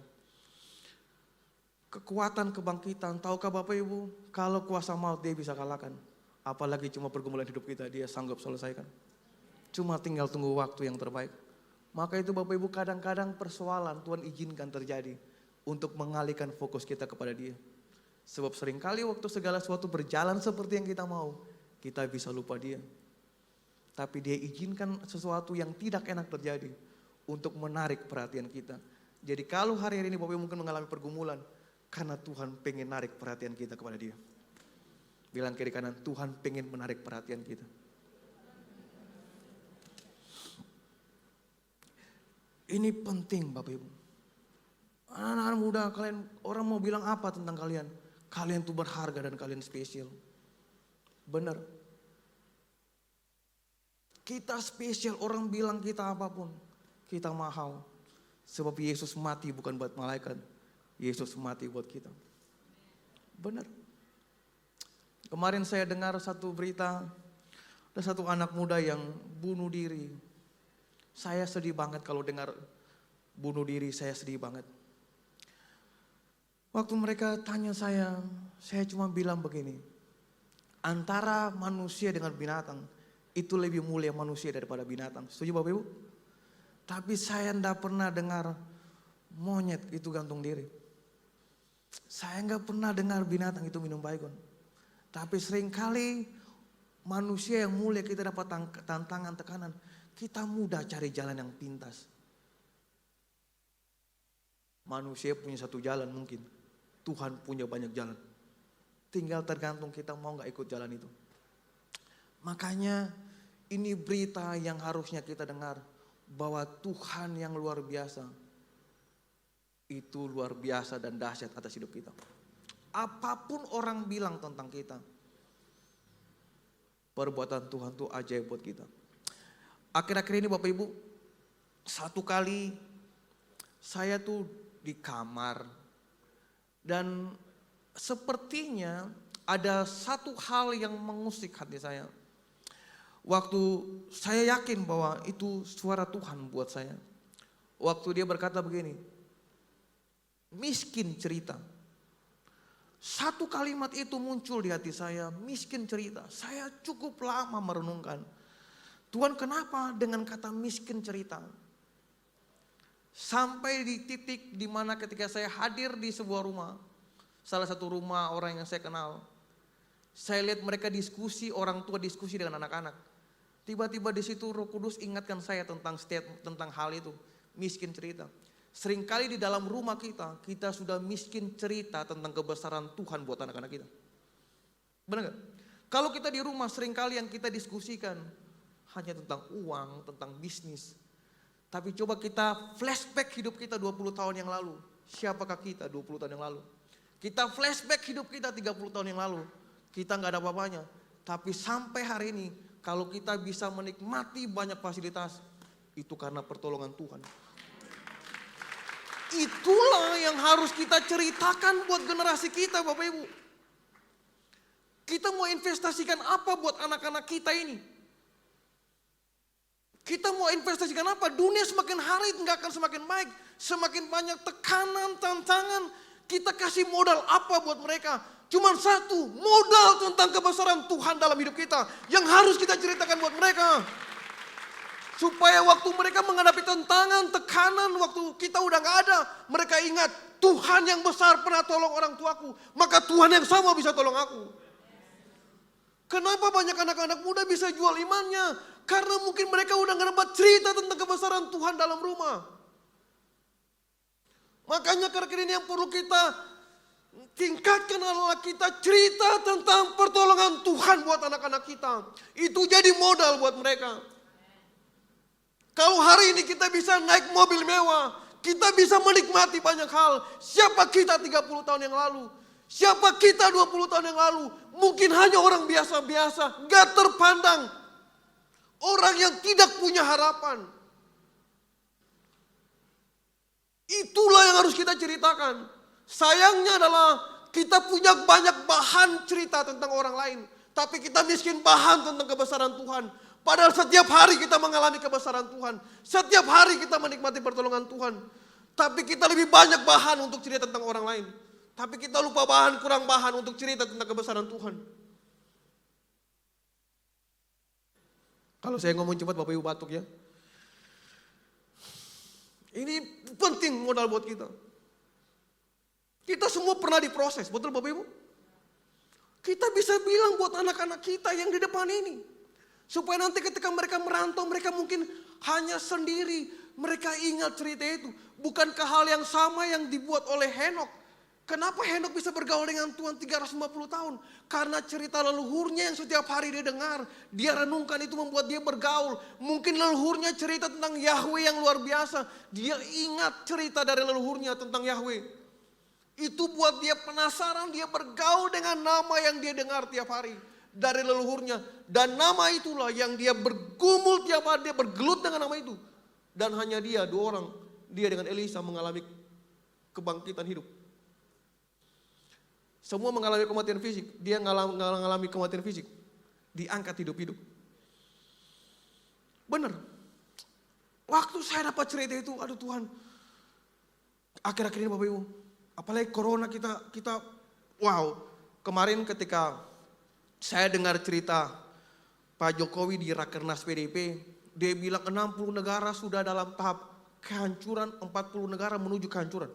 Kekuatan kebangkitan, tahukah Bapak Ibu? Kalau kuasa maut dia bisa kalahkan. Apalagi cuma pergumulan hidup kita dia sanggup selesaikan. Cuma tinggal tunggu waktu yang terbaik. Maka itu Bapak Ibu kadang-kadang persoalan Tuhan izinkan terjadi. Untuk mengalihkan fokus kita kepada dia. Sebab seringkali waktu segala sesuatu berjalan seperti yang kita mau. Kita bisa lupa dia. Tapi dia izinkan sesuatu yang tidak enak terjadi. Untuk menarik perhatian kita. Jadi kalau hari-hari ini Bapak Ibu mungkin mengalami pergumulan. Karena Tuhan pengen narik perhatian kita kepada dia. Bilang kiri kanan, Tuhan pengen menarik perhatian kita. Ini penting Bapak Ibu. Anak-anak muda kalian, orang mau bilang apa tentang kalian? Kalian tuh berharga dan kalian spesial. Benar. Kita spesial, orang bilang kita apapun. Kita mahal. Sebab Yesus mati bukan buat malaikat. Yesus mati buat kita. Benar. Kemarin saya dengar satu berita. Ada satu anak muda yang bunuh diri. Saya sedih banget kalau dengar bunuh diri, saya sedih banget. Waktu mereka tanya saya cuma bilang begini. Antara manusia dengan binatang, itu lebih mulia manusia daripada binatang. Setuju Bapak Ibu? Tapi saya tidak pernah dengar monyet itu gantung diri. Saya nggak pernah dengar binatang itu minum baygon. Tapi seringkali manusia yang mulia kita dapat tantangan, tekanan. Kita mudah cari jalan yang pintas. Manusia punya satu jalan mungkin. Tuhan punya banyak jalan. Tinggal tergantung kita mau gak ikut jalan itu. Makanya ini berita yang harusnya kita dengar. Bahwa Tuhan yang luar biasa. Itu luar biasa dan dahsyat atas hidup kita. Apapun orang bilang tentang kita. Perbuatan Tuhan itu ajaib buat kita. Akhir-akhir ini Bapak Ibu. Satu kali saya tuh di kamar. Dan sepertinya ada satu hal yang mengusik hati saya. Waktu saya yakin bahwa itu suara Tuhan buat saya. Waktu dia berkata begini. Miskin cerita. Satu kalimat itu muncul di hati saya. Miskin cerita. Saya cukup lama merenungkan. Tuhan kenapa dengan kata miskin cerita? Sampai di titik di mana ketika saya hadir di sebuah rumah. Salah satu rumah orang yang saya kenal. Saya lihat mereka diskusi, orang tua diskusi dengan anak-anak. Tiba-tiba di situ Roh Kudus ingatkan saya tentang hal itu. Miskin cerita. Seringkali di dalam rumah kita sudah miskin cerita tentang kebesaran Tuhan buat anak-anak kita. Benar gak? Kalau kita di rumah seringkali yang kita diskusikan hanya tentang uang, tentang bisnis. Tapi coba kita flashback hidup kita 20 tahun yang lalu. Siapakah kita 20 tahun yang lalu? Kita flashback hidup kita 30 tahun yang lalu. Kita gak ada apa-apanya. Tapi sampai hari ini kalau kita bisa menikmati banyak fasilitas. Itu karena pertolongan Tuhan. Itulah yang harus kita ceritakan buat generasi kita Bapak Ibu. Kita mau investasikan apa buat anak-anak kita ini? Kita mau investasikan apa? Dunia semakin hari nggak akan semakin baik. Semakin banyak tekanan, tantangan. Kita kasih modal apa buat mereka? Cuman satu, modal tentang kebesaran Tuhan dalam hidup kita. Yang harus kita ceritakan buat mereka. Supaya waktu mereka menghadapi tantangan, tekanan, waktu kita udah gak ada. Mereka ingat, Tuhan yang besar pernah tolong orang tuaku. Maka Tuhan yang sama bisa tolong aku. Kenapa banyak anak-anak muda bisa jual imannya? Karena mungkin mereka udah gak dapat cerita tentang kebesaran Tuhan dalam rumah. Makanya karena ini yang perlu kita tingkatkan adalah kita cerita tentang pertolongan Tuhan buat anak-anak kita. Itu jadi modal buat mereka. Kalau hari ini kita bisa naik mobil mewah, kita bisa menikmati banyak hal. Siapa kita 30 tahun yang lalu? Siapa kita 20 tahun yang lalu? Mungkin hanya orang biasa-biasa, gak terpandang. Orang yang tidak punya harapan. Itulah yang harus kita ceritakan. Sayangnya adalah kita punya banyak bahan cerita tentang orang lain. Tapi kita miskin bahan tentang kebesaran Tuhan. Padahal setiap hari kita mengalami kebesaran Tuhan. Setiap hari kita menikmati pertolongan Tuhan. Tapi kita lebih banyak bahan untuk cerita tentang orang lain. Tapi kita lupa kurang bahan untuk cerita tentang kebesaran Tuhan. Kalau saya ngomong cepat Bapak Ibu batuk ya. Ini penting modal buat kita. Kita semua pernah diproses, betul Bapak Ibu? Kita bisa bilang buat anak-anak kita yang di depan ini. Supaya nanti ketika mereka merantau, mereka mungkin hanya sendiri. Mereka ingat cerita itu. Bukankah hal yang sama yang dibuat oleh Henok? Kenapa Henok bisa bergaul dengan Tuhan 350 tahun? Karena cerita leluhurnya yang setiap hari dia dengar. Dia renungkan itu membuat dia bergaul. Mungkin leluhurnya cerita tentang Yahweh yang luar biasa. Dia ingat cerita dari leluhurnya tentang Yahweh. Itu buat dia penasaran, dia bergaul dengan nama yang dia dengar tiap hari. Dari leluhurnya. Dan nama itulah yang dia bergumul tiap hari, dia bergelut dengan nama itu. Dan hanya dia, 2 orang, dia dengan Elisa mengalami kebangkitan hidup. Semua mengalami kematian fisik, dia mengalami kematian fisik. Diangkat hidup-hidup. Benar. Waktu saya dapat cerita itu, aduh Tuhan. Akhir-akhir ini Bapak Ibu, apalagi corona kita wow. Kemarin ketika saya dengar cerita Pak Jokowi di Rakernas PDIP, dia bilang 60 negara sudah dalam tahap kehancuran, 40 negara menuju kehancuran.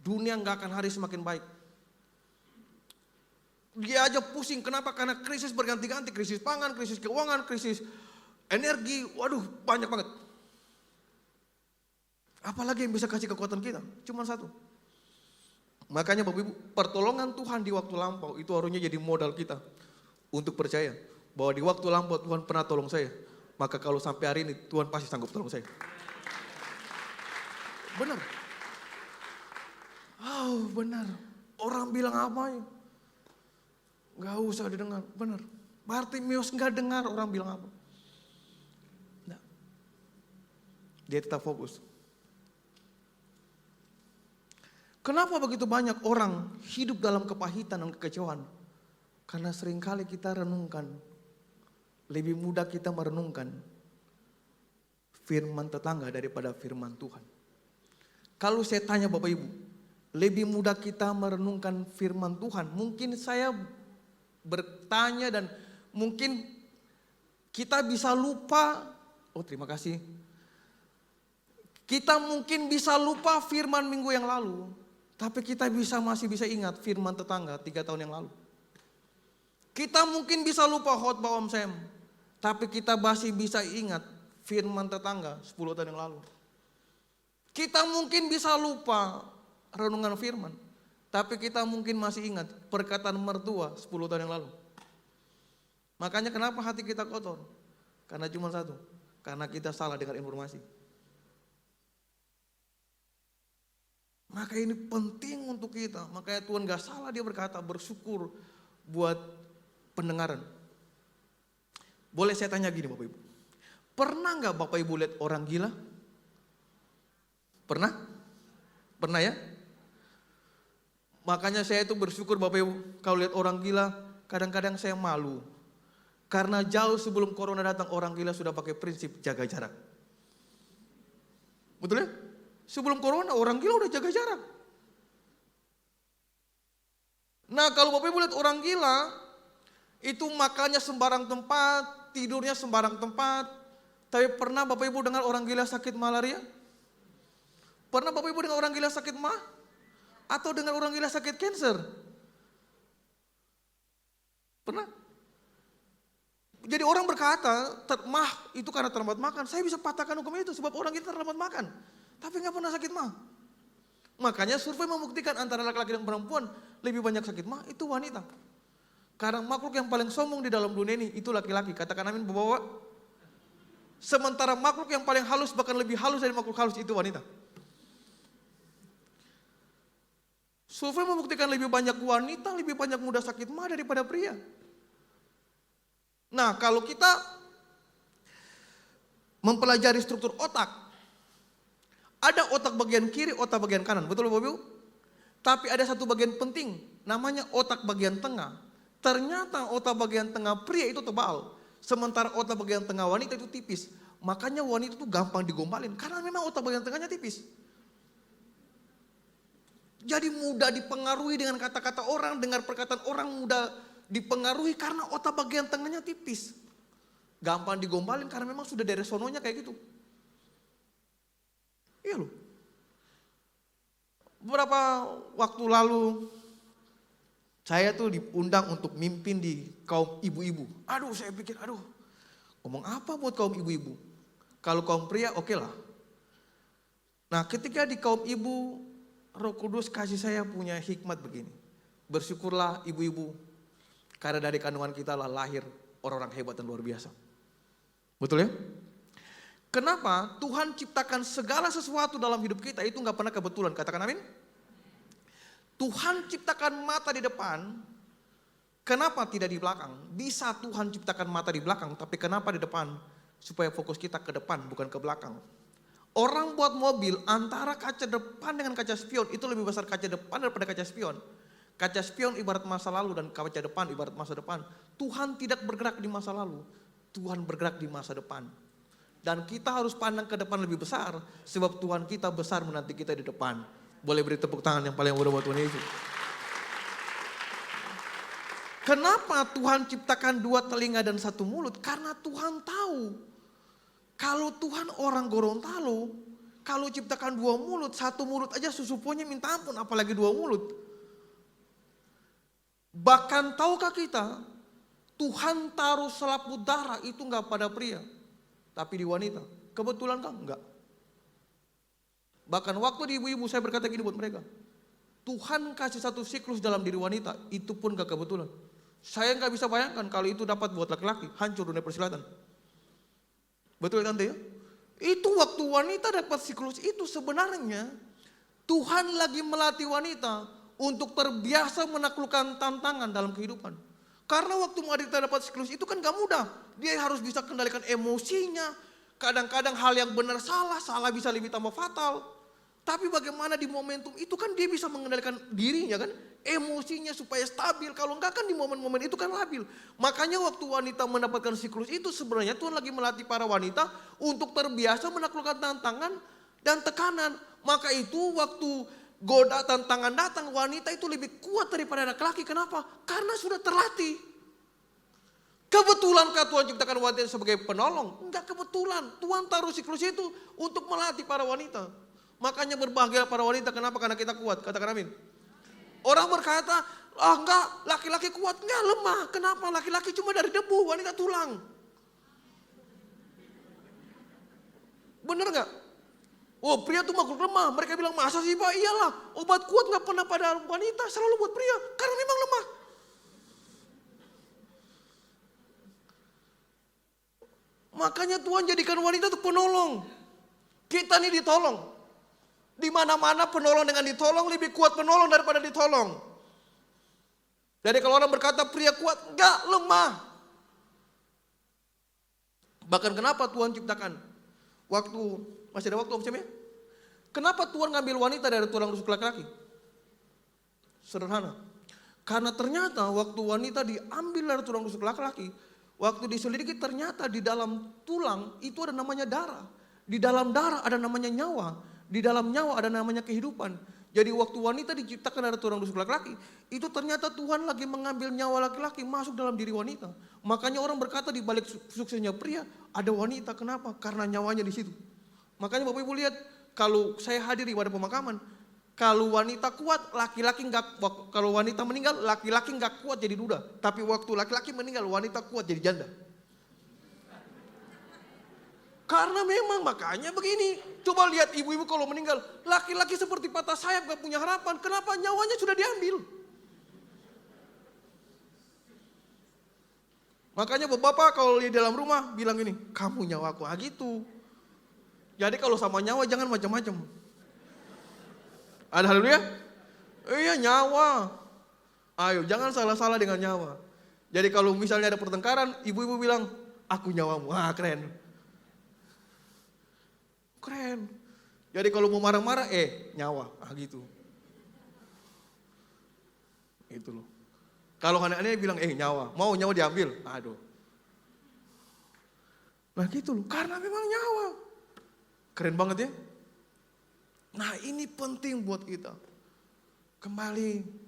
Dunia nggak akan hari semakin baik. Dia aja pusing, kenapa? Karena krisis berganti-ganti, krisis pangan, krisis keuangan, krisis energi, waduh banyak banget. Apalagi yang bisa kasih kekuatan kita? Cuma satu. Makanya Bapak Ibu, pertolongan Tuhan di waktu lampau itu harusnya jadi modal kita untuk percaya bahwa di waktu lampau Tuhan pernah tolong saya. Maka kalau sampai hari ini Tuhan pasti sanggup tolong saya. Benar. Oh benar. Orang bilang apa ya? Gak usah didengar, benar. Bartimeus gak dengar orang bilang apa. Nah, dia tetap fokus. Kenapa begitu banyak orang hidup dalam kepahitan dan kekecewaan? Karena seringkali kita renungkan, lebih mudah kita merenungkan firman tetangga daripada firman Tuhan. Kalau saya tanya Bapak Ibu, lebih mudah kita merenungkan firman Tuhan. Mungkin saya bertanya dan mungkin kita bisa lupa. Oh terima kasih. Kita mungkin bisa lupa firman minggu yang lalu. Tapi kita masih bisa ingat firman tetangga 3 tahun yang lalu. Kita mungkin bisa lupa khotbah Om Sam. Tapi kita masih bisa ingat firman tetangga 10 tahun yang lalu. Kita mungkin bisa lupa renungan firman. Tapi kita mungkin masih ingat perkataan mertua 10 tahun yang lalu. Makanya kenapa hati kita kotor? Karena cuma satu. Karena kita salah dengan informasi. Maka ini penting untuk kita. Makanya Tuhan gak salah dia berkata bersyukur buat pendengaran. Boleh saya tanya gini Bapak Ibu. Pernah gak Bapak Ibu lihat orang gila? Pernah? Pernah ya? Makanya saya itu bersyukur Bapak Ibu. Kalau lihat orang gila kadang-kadang saya malu. Karena jauh sebelum corona datang orang gila sudah pakai prinsip jaga jarak. Betul ya? Sebelum corona orang gila udah jaga jarak. Nah kalau Bapak Ibu lihat orang gila, itu makannya sembarang tempat, tidurnya sembarang tempat. Tapi pernah Bapak Ibu dengar orang gila sakit malaria? Pernah Bapak Ibu dengar orang gila sakit mah? Atau dengar orang gila sakit cancer? Pernah? Jadi orang berkata, mah itu karena terlambat makan. Saya bisa patahkan hukum itu sebab orang gila terlambat makan. Tapi gak pernah sakit mah. Makanya survei membuktikan antara laki-laki dan perempuan lebih banyak sakit mah itu wanita. Karena makhluk yang paling sombong di dalam dunia ini itu laki-laki. Katakan amin Bapak. Sementara makhluk yang paling halus, bahkan lebih halus dari makhluk halus itu wanita. Survei membuktikan lebih banyak wanita, lebih banyak mudah sakit mah daripada pria. Nah, kalau kita mempelajari struktur otak, ada otak bagian kiri, otak bagian kanan, betul Bapak Ibu? Tapi ada satu bagian penting, namanya otak bagian tengah. Ternyata otak bagian tengah pria itu tebal, sementara otak bagian tengah wanita itu tipis. Makanya wanita itu gampang digombalin, karena memang otak bagian tengahnya tipis. Jadi mudah dipengaruhi dengan kata-kata orang, dengar perkataan orang mudah dipengaruhi karena otak bagian tengahnya tipis. Gampang digombalin karena memang sudah dari sononya kayak gitu. Iya loh. Beberapa waktu lalu saya tuh diundang untuk mimpin di kaum ibu-ibu. Aduh, saya pikir, ngomong apa buat kaum ibu-ibu? Kalau kaum pria oke lah. Nah, ketika di kaum ibu, Roh Kudus kasih saya punya hikmat begini. Bersyukurlah ibu-ibu, karena dari kandungan kita lah lahir orang-orang hebat dan luar biasa. Betul ya? Kenapa Tuhan ciptakan segala sesuatu dalam hidup kita itu gak pernah kebetulan, katakan amin. Tuhan ciptakan mata di depan, kenapa tidak di belakang? Bisa Tuhan ciptakan mata di belakang, tapi kenapa di depan? Supaya fokus kita ke depan bukan ke belakang. Orang buat mobil antara kaca depan dengan kaca spion itu lebih besar kaca depan daripada kaca spion. Kaca spion ibarat masa lalu dan kaca depan ibarat masa depan. Tuhan tidak bergerak di masa lalu, Tuhan bergerak di masa depan. Dan kita harus pandang ke depan lebih besar, sebab Tuhan kita besar menanti kita di depan. Boleh beri tepuk tangan yang paling mudah buat Tuhan Yesus. Kenapa Tuhan ciptakan 2 telinga dan 1 mulut? Karena Tuhan tahu, kalau Tuhan orang Gorontalo, kalau ciptakan 2 mulut, 1 mulut aja susuponya minta ampun, apalagi 2 mulut. Bahkan tahukah kita, Tuhan taruh selaput darah itu enggak pada pria, tapi di wanita. Kebetulan kan? Enggak. Bahkan waktu di ibu-ibu saya berkata gini buat mereka. Tuhan kasih 1 siklus dalam diri wanita, itu pun gak kebetulan. Saya gak bisa bayangkan kalau itu dapat buat laki-laki, hancur dunia persilatan. Betul ya tante ya? Itu waktu wanita dapat siklus itu sebenarnya Tuhan lagi melatih wanita untuk terbiasa menaklukkan tantangan dalam kehidupan. Karena waktu wanita dapat siklus itu kan gak mudah. Dia harus bisa kendalikan emosinya. Kadang-kadang hal yang benar salah bisa lebih tambah fatal. Tapi bagaimana di momentum itu kan dia bisa mengendalikan dirinya kan. Emosinya supaya stabil. Kalau enggak kan di momen-momen itu kan labil. Makanya waktu wanita mendapatkan siklus itu sebenarnya Tuhan lagi melatih para wanita untuk terbiasa menaklukkan tantangan dan tekanan. Maka itu waktu goda tantangan datang, wanita itu lebih kuat daripada laki-laki. Kenapa? Karena sudah terlatih. Kebetulankah Tuhan ciptakan wanita sebagai penolong? Enggak kebetulan. Tuhan taruh siklus itu untuk melatih para wanita. Makanya berbahagia para wanita. Kenapa? Karena kita kuat. Katakan amin. Orang berkata, enggak, laki-laki kuat. Enggak, lemah. Kenapa? Laki-laki cuma dari debu, wanita tulang. Bener enggak? Oh, pria tuh makhluk lemah. Mereka bilang, masa sih Pak? Iyalah, obat kuat enggak pernah pada wanita, selalu buat pria. Karena memang lemah. Makanya Tuhan jadikan wanita itu penolong. Kita nih ditolong. Di mana-mana penolong dengan ditolong lebih kuat penolong daripada ditolong. Jadi kalau orang berkata pria kuat, enggak, lemah. Bahkan kenapa Tuhan ciptakan masih ada waktu Om Cem ya? Kenapa Tuhan ngambil wanita dari tulang rusuk laki-laki? Sederhana. Karena ternyata waktu wanita diambil dari tulang rusuk laki-laki, waktu diselidiki ternyata di dalam tulang itu ada namanya darah. Di dalam darah ada namanya nyawa. Di dalam nyawa ada namanya kehidupan. Jadi waktu wanita diciptakan dari tulang rusuk laki-laki, itu ternyata Tuhan lagi mengambil nyawa laki-laki masuk dalam diri wanita. Makanya orang berkata di balik suksesnya pria ada wanita. Kenapa? Karena nyawanya di situ. Makanya Bapak Ibu lihat, kalau saya hadir pada pemakaman, kalau wanita kuat, laki-laki enggak. Kalau wanita meninggal, laki-laki enggak kuat jadi duda. Tapi waktu laki-laki meninggal, wanita kuat jadi janda. Karena memang makanya begini. Coba lihat ibu-ibu kalau meninggal. Laki-laki seperti patah sayap gak punya harapan. Kenapa? Nyawanya sudah diambil. Makanya bapak kalau di dalam rumah bilang gini, kamu nyawaku, gitu. Jadi kalau sama nyawa jangan macam-macam. Ada haleluya? Iya nyawa. Ayo jangan salah-salah dengan nyawa. Jadi kalau misalnya ada pertengkaran, ibu-ibu bilang, aku nyawamu. Wah keren. Keren. Jadi kalau mau marah-marah, nyawa. Gitu. Itu loh. Kalau anak-anaknya bilang, nyawa. Mau nyawa diambil. Aduh. Nah gitu loh. Karena memang nyawa. Keren banget ya. Nah ini penting buat kita. Kembali.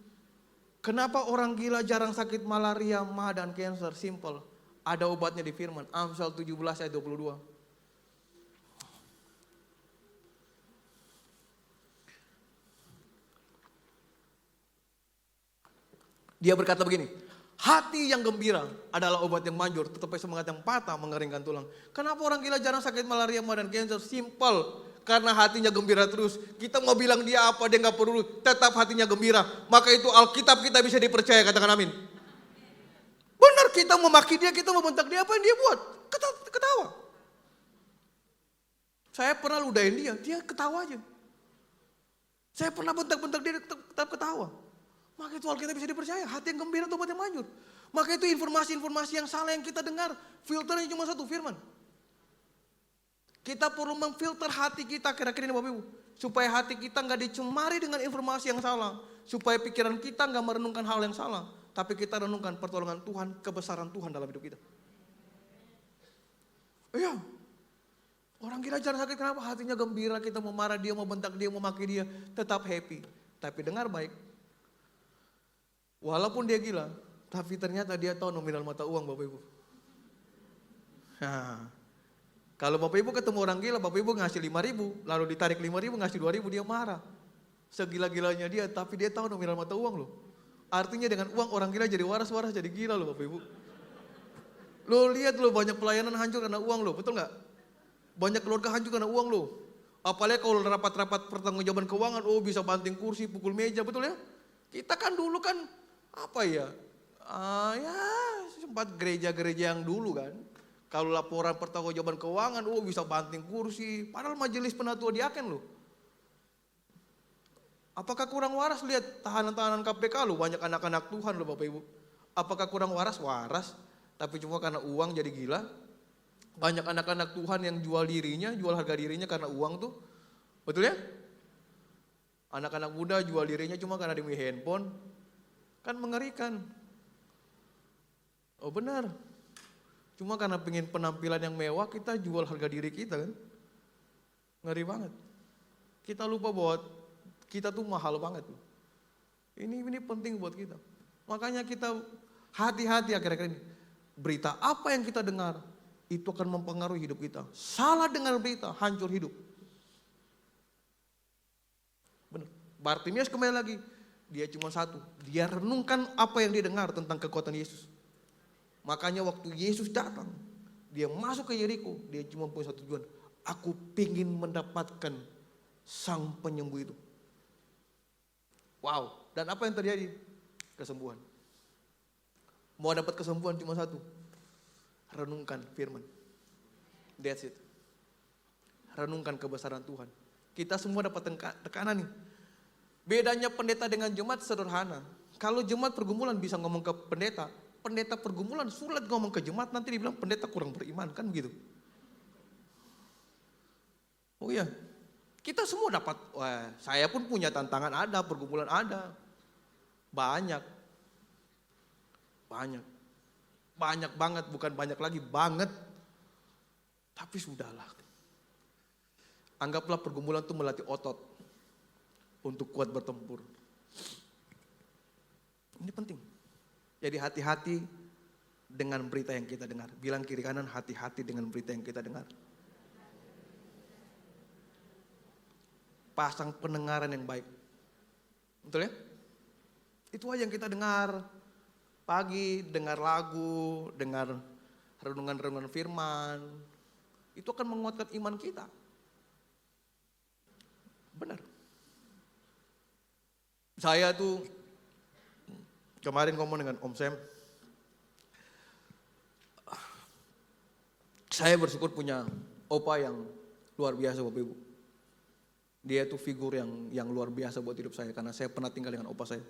Kenapa orang gila jarang sakit malaria, mah dan cancer? Simple. Ada obatnya di firman. Amsal 17 ayat 22. Dia berkata begini, hati yang gembira adalah obat yang manjur, tetapi semangat yang patah mengeringkan tulang. Kenapa orang gila jarang sakit malaria, mah dan cancer? Simple. Karena hatinya gembira terus. Kita mau bilang dia apa, dia gak perlu. Tetap hatinya gembira. Maka itu Alkitab kita bisa dipercaya, katakan amin. Benar, kita memaki dia, kita membentak dia, apa yang dia buat? Ketawa. Saya pernah ludahin dia ketawa aja. Saya pernah bentak-bentak dia, tetap ketawa. Maka itu Alkitab bisa dipercaya, hati yang gembira itu obat yang manjur. Maka itu informasi-informasi yang salah yang kita dengar, filternya cuma satu, firman. Kita perlu memfilter hati kita, kira-kira ini Bapak Ibu. Supaya hati kita gak dicemari dengan informasi yang salah. Supaya pikiran kita gak merenungkan hal yang salah. Tapi kita renungkan pertolongan Tuhan, kebesaran Tuhan dalam hidup kita. Iya. Orang gila jarang sakit, kenapa? Hatinya gembira, kita mau marah dia, mau bentak dia, mau maki dia. Tetap happy. Tapi dengar baik. Walaupun dia gila, tapi ternyata dia tahu nominal mata uang Bapak Ibu. Nah, kalau Bapak Ibu ketemu orang gila, Bapak Ibu ngasih 5.000, lalu ditarik 5.000 ngasih 2.000, dia marah. Segila-gilanya dia, tapi dia tahu nominal mata uang loh. Artinya dengan uang orang gila jadi waras-waras, jadi gila loh Bapak Ibu. Lo lihat loh banyak pelayanan hancur karena uang loh, betul gak? Banyak keluarga hancur karena uang loh. Apalagi kalau rapat-rapat pertanggungjawaban keuangan, bisa banting kursi, pukul meja, betul ya? Kita kan dulu kan, sempat gereja-gereja yang dulu kan. Kalau laporan pertanggungjawaban keuangan, bisa banting kursi. Padahal majelis penatua diaken loh. Apakah kurang waras lihat tahanan-tahanan KPK loh, banyak anak-anak Tuhan loh Bapak Ibu. Apakah kurang waras? Waras. Tapi cuma karena uang jadi gila. Banyak anak-anak Tuhan yang jual dirinya, jual harga dirinya karena uang tuh. Betul ya? Anak-anak muda jual dirinya cuma karena demi handphone. Kan mengerikan. Oh benar. Cuma karena pengen penampilan yang mewah kita jual harga diri kita kan. Ngeri banget. Kita lupa bahwa kita tuh mahal banget. Ini penting buat kita. Makanya kita hati-hati akhir-akhir ini. Berita apa yang kita dengar itu akan mempengaruhi hidup kita. Salah dengar berita, hancur hidup. Benar. Bartimeus kembali lagi. Dia cuma satu. Dia renungkan apa yang dia dengar tentang kekuatan Yesus. Makanya waktu Yesus datang, dia masuk ke Yeriko, dia cuma punya satu tujuan. Aku ingin mendapatkan sang penyembuh itu. Wow, dan apa yang terjadi? Kesembuhan. Mau dapat kesembuhan cuma satu. Renungkan firman. That's it. Renungkan kebesaran Tuhan. Kita semua dapat tekanan nih. Bedanya pendeta dengan jemaat sederhana. Kalau jemaat pergumulan bisa ngomong ke pendeta, pendeta pergumulan sulit ngomong ke jemaat, nanti dibilang pendeta kurang beriman, kan begitu. Oh iya, kita semua dapat, saya pun punya tantangan ada, pergumulan ada. Banyak banget, bukan banyak lagi, banget. Tapi sudahlah. Anggaplah pergumulan itu melatih otot untuk kuat bertempur. Ini penting. Jadi hati-hati dengan berita yang kita dengar. Bilang kiri kanan, hati-hati dengan berita yang kita dengar. Pasang pendengaran yang baik. Betul ya? Itu aja yang kita dengar. Pagi dengar lagu, dengar renungan-renungan firman. Itu akan menguatkan iman kita. Benar. Saya tuh kemarin ngomong dengan Om Sam. Saya bersyukur punya opa yang luar biasa Bapak Ibu. Dia itu figur yang luar biasa buat hidup saya karena saya pernah tinggal dengan opa saya.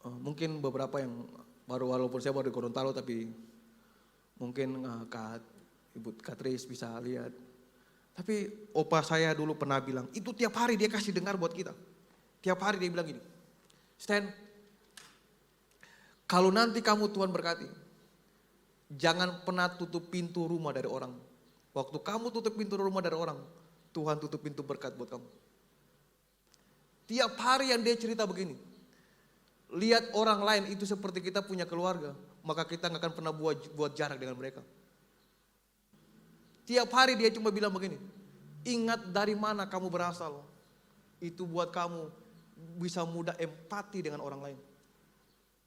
Mungkin beberapa yang baru, walaupun saya baru di Gorontalo, tapi mungkin Ibu Katris bisa lihat. Tapi opa saya dulu pernah bilang, itu tiap hari dia kasih dengar buat kita. Tiap hari dia bilang gini, Stan, kalau nanti kamu Tuhan berkati, jangan pernah tutup pintu rumah dari orang. Waktu kamu tutup pintu rumah dari orang, Tuhan tutup pintu berkat buat kamu. Tiap hari yang dia cerita begini, lihat orang lain itu seperti kita punya keluarga, maka kita nggak akan pernah buat jarak dengan mereka. Tiap hari dia cuma bilang begini, ingat dari mana kamu berasal, itu buat kamu bisa mudah empati dengan orang lain.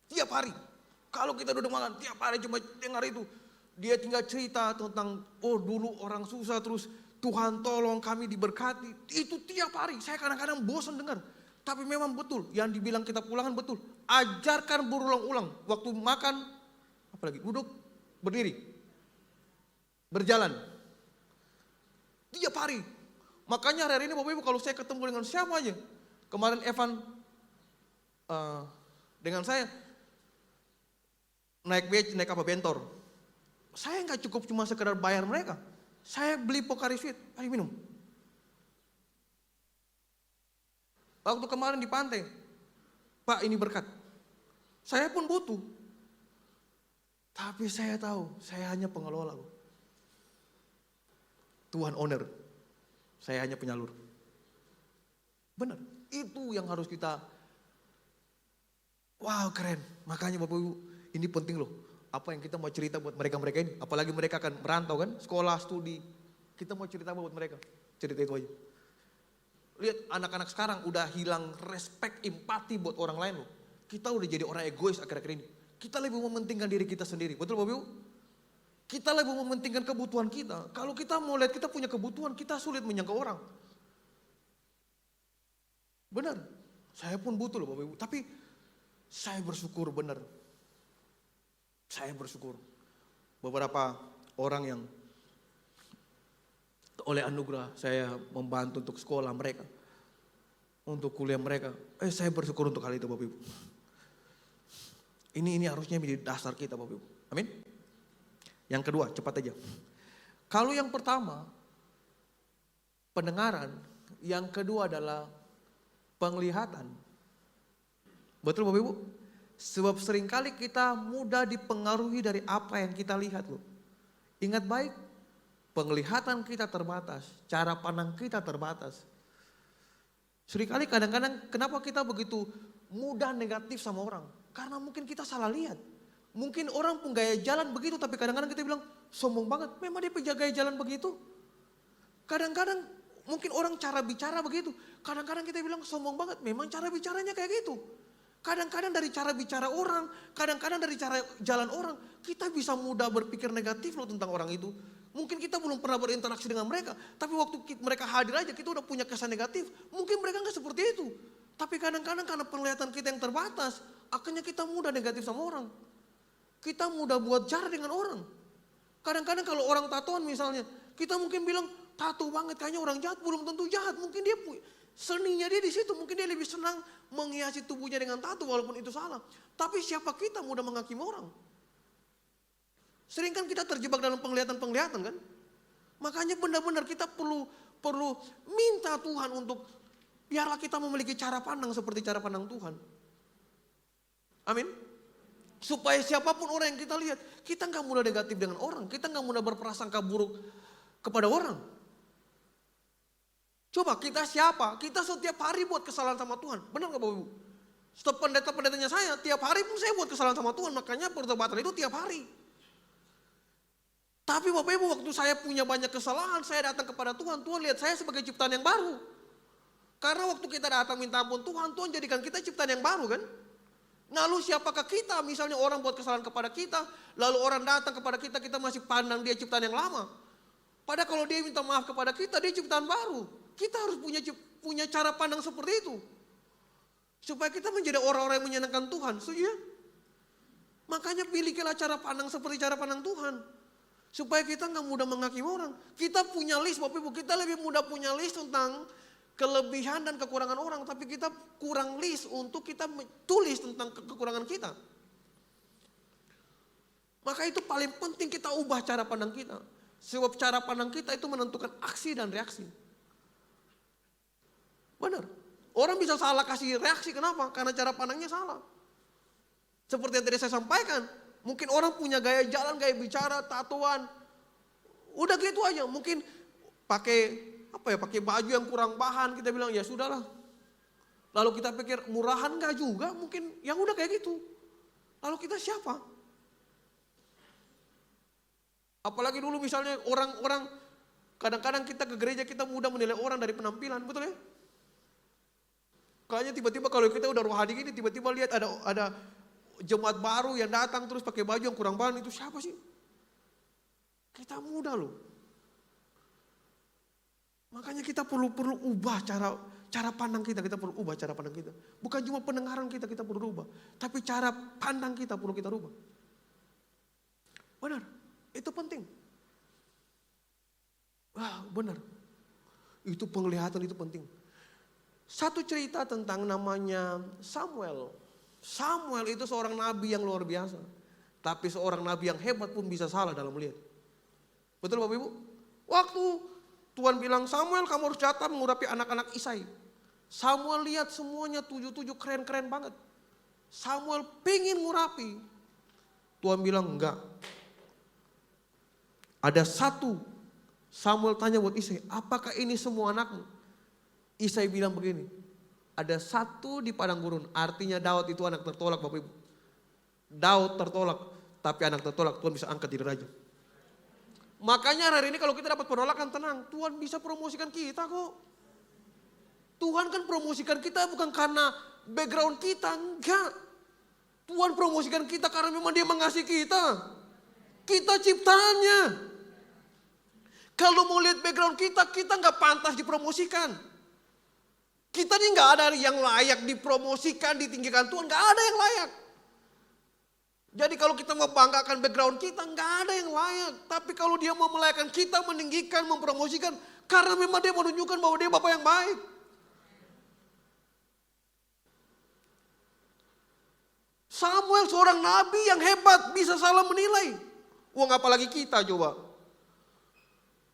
Tiap hari, kalau kita duduk makan, tiap hari cuma dengar itu. Dia tinggal cerita tentang, oh dulu orang susah terus Tuhan tolong kami diberkati. Itu tiap hari, saya kadang-kadang bosan dengar. Tapi memang betul, yang dibilang kita pulangan betul. Ajarkan berulang-ulang, waktu makan, apalagi duduk, berdiri, berjalan. Tiap hari. Makanya hari ini Bapak Ibu kalau saya ketemu dengan siapa aja. Kemarin Evan dengan saya naik bentor. Saya nggak cukup cuma sekedar bayar mereka. Saya beli Pocari Sweet, ayo minum. Waktu kemarin di pantai, Pak ini berkat. Saya pun butuh. Tapi saya tahu, saya hanya pengelola. Tuhan owner, saya hanya penyalur. Benar, itu yang harus kita, wow keren. Makanya Bapak Ibu, ini penting loh. Apa yang kita mau cerita buat mereka-mereka ini. Apalagi mereka akan merantau kan, sekolah, studi. Kita mau cerita buat mereka, cerita itu aja. Lihat anak-anak sekarang udah hilang respect, empati buat orang lain loh. Kita udah jadi orang egois akhir-akhir ini. Kita lebih mementingkan diri kita sendiri, betul Bapak Ibu? Kita lebih mementingkan kebutuhan kita. Kalau kita mau lihat kita punya kebutuhan, kita sulit menyangka orang. Benar, saya pun butuh loh Bapak Ibu. Tapi saya bersyukur benar. Saya bersyukur beberapa orang yang oleh anugerah saya membantu untuk sekolah mereka, untuk kuliah mereka. Saya bersyukur untuk hal itu Bapak Ibu. Ini harusnya menjadi dasar kita Bapak Ibu. Amin. Yang kedua, cepat aja. Kalau yang pertama pendengaran, yang kedua adalah penglihatan. Betul Bapak Ibu? Sebab seringkali kita mudah dipengaruhi dari apa yang kita lihat loh. Ingat baik, penglihatan kita terbatas, cara pandang kita terbatas. Seringkali kadang-kadang kenapa kita begitu mudah negatif sama orang? Karena mungkin kita salah lihat. Mungkin orang pun gaya jalan begitu, tapi kadang-kadang kita bilang sombong banget. Memang dia punya gaya jalan begitu. Kadang-kadang mungkin orang cara bicara begitu. Kadang-kadang kita bilang sombong banget. Memang cara bicaranya kayak gitu. Kadang-kadang dari cara bicara orang, kadang-kadang dari cara jalan orang, kita bisa mudah berpikir negatif loh tentang orang itu. Mungkin kita belum pernah berinteraksi dengan mereka, tapi waktu mereka hadir aja kita udah punya kesan negatif. Mungkin mereka nggak seperti itu. Tapi kadang-kadang karena penglihatan kita yang terbatas, akhirnya kita mudah negatif sama orang. Kita mudah buat jarak dengan orang. Kadang-kadang kalau orang tatoan misalnya, kita mungkin bilang tato banget, kayaknya orang jahat, belum tentu jahat. Mungkin dia seninya dia di situ, mungkin dia lebih senang menghiasi tubuhnya dengan tato walaupun itu salah. Tapi siapa kita mudah menghakimi orang? Sering kan kita terjebak dalam penglihatan-penglihatan kan? Makanya benar-benar kita perlu minta Tuhan untuk biarlah kita memiliki cara pandang seperti cara pandang Tuhan. Amin. Supaya siapapun orang yang kita lihat, kita nggak mudah negatif dengan orang, kita nggak mudah berprasangka buruk kepada orang. Coba kita siapa? Kita setiap hari buat kesalahan sama Tuhan. Benar gak Bapak Ibu? Setiap pendeta-pendetanya saya, tiap hari pun saya buat kesalahan sama Tuhan. Makanya pertobatan itu tiap hari. Tapi Bapak Ibu waktu saya punya banyak kesalahan, saya datang kepada Tuhan. Tuhan lihat saya sebagai ciptaan yang baru. Karena waktu kita datang minta ampun Tuhan jadikan kita ciptaan yang baru kan. Lalu siapakah kita? Misalnya orang buat kesalahan kepada kita, lalu orang datang kepada kita, kita masih pandang dia ciptaan yang lama. Padahal kalau dia minta maaf kepada kita, dia ciptaan baru. Kita harus punya cara pandang seperti itu. Supaya kita menjadi orang-orang yang menyenangkan Tuhan. Setuju ya? Makanya pilihlah cara pandang seperti cara pandang Tuhan. Supaya kita nggak mudah menghakimi orang. Kita punya list, Bapak Ibu, kita lebih mudah punya list tentang kelebihan dan kekurangan orang. Tapi kita kurang list untuk kita tulis tentang kekurangan kita. Maka itu paling penting kita ubah cara pandang kita. Sebab cara pandang kita itu menentukan aksi dan reaksi. Benar. Orang bisa salah kasih reaksi, kenapa? Karena cara pandangnya salah. Seperti yang tadi saya sampaikan. Mungkin orang punya gaya jalan, gaya bicara, tatoan. Udah gitu aja. Mungkin pakai baju yang kurang bahan, kita bilang ya sudahlah. Lalu kita pikir murahan gak juga, mungkin yang udah kayak gitu. Lalu kita siapa? Apalagi dulu misalnya orang-orang, kadang-kadang kita ke gereja kita mudah menilai orang dari penampilan, betul ya? Kayaknya tiba-tiba kalau kita udah rohani gini, tiba-tiba lihat ada jemaat baru yang datang terus pakai baju yang kurang bahan, itu siapa sih? Kita muda loh. Makanya kita perlu ubah cara pandang kita perlu ubah cara pandang kita. Bukan cuma pendengaran kita perlu ubah, tapi cara pandang kita perlu kita ubah. Benar, itu penting. Wah, benar. Itu penglihatan itu penting. Satu cerita tentang namanya Samuel. Samuel itu seorang nabi yang luar biasa. Tapi seorang nabi yang hebat pun bisa salah dalam melihat. Betul Bapak Ibu? Waktu Tuhan bilang Samuel kamu harus datang mengurapi anak-anak Isai. Samuel lihat semuanya 7 keren-keren banget. Samuel pengen ngurapi. Tuhan bilang enggak. Ada satu. Samuel tanya buat Isai, apakah ini semua anakmu? Isai bilang begini, ada satu di padang gurun, artinya Daud itu anak tertolak Bapak Ibu. Daud tertolak, tapi anak tertolak Tuhan bisa angkat jadi raja. Makanya hari ini kalau kita dapat penolakan tenang, Tuhan bisa promosikan kita kok. Tuhan kan promosikan kita bukan karena background kita, enggak. Tuhan promosikan kita karena memang Dia mengasihi kita. Kita ciptaannya. Kalau mau lihat background kita nggak pantas dipromosikan. Kita ini nggak ada yang layak dipromosikan, ditinggikan Tuhan, nggak ada yang layak. Jadi kalau kita mau banggakan background kita, nggak ada yang layak. Tapi kalau Dia mau melayakkan kita, meninggikan, mempromosikan, karena memang Dia menunjukkan bahwa Dia Bapa yang baik. Samuel seorang nabi yang hebat, bisa salah menilai. Wong apalagi kita coba.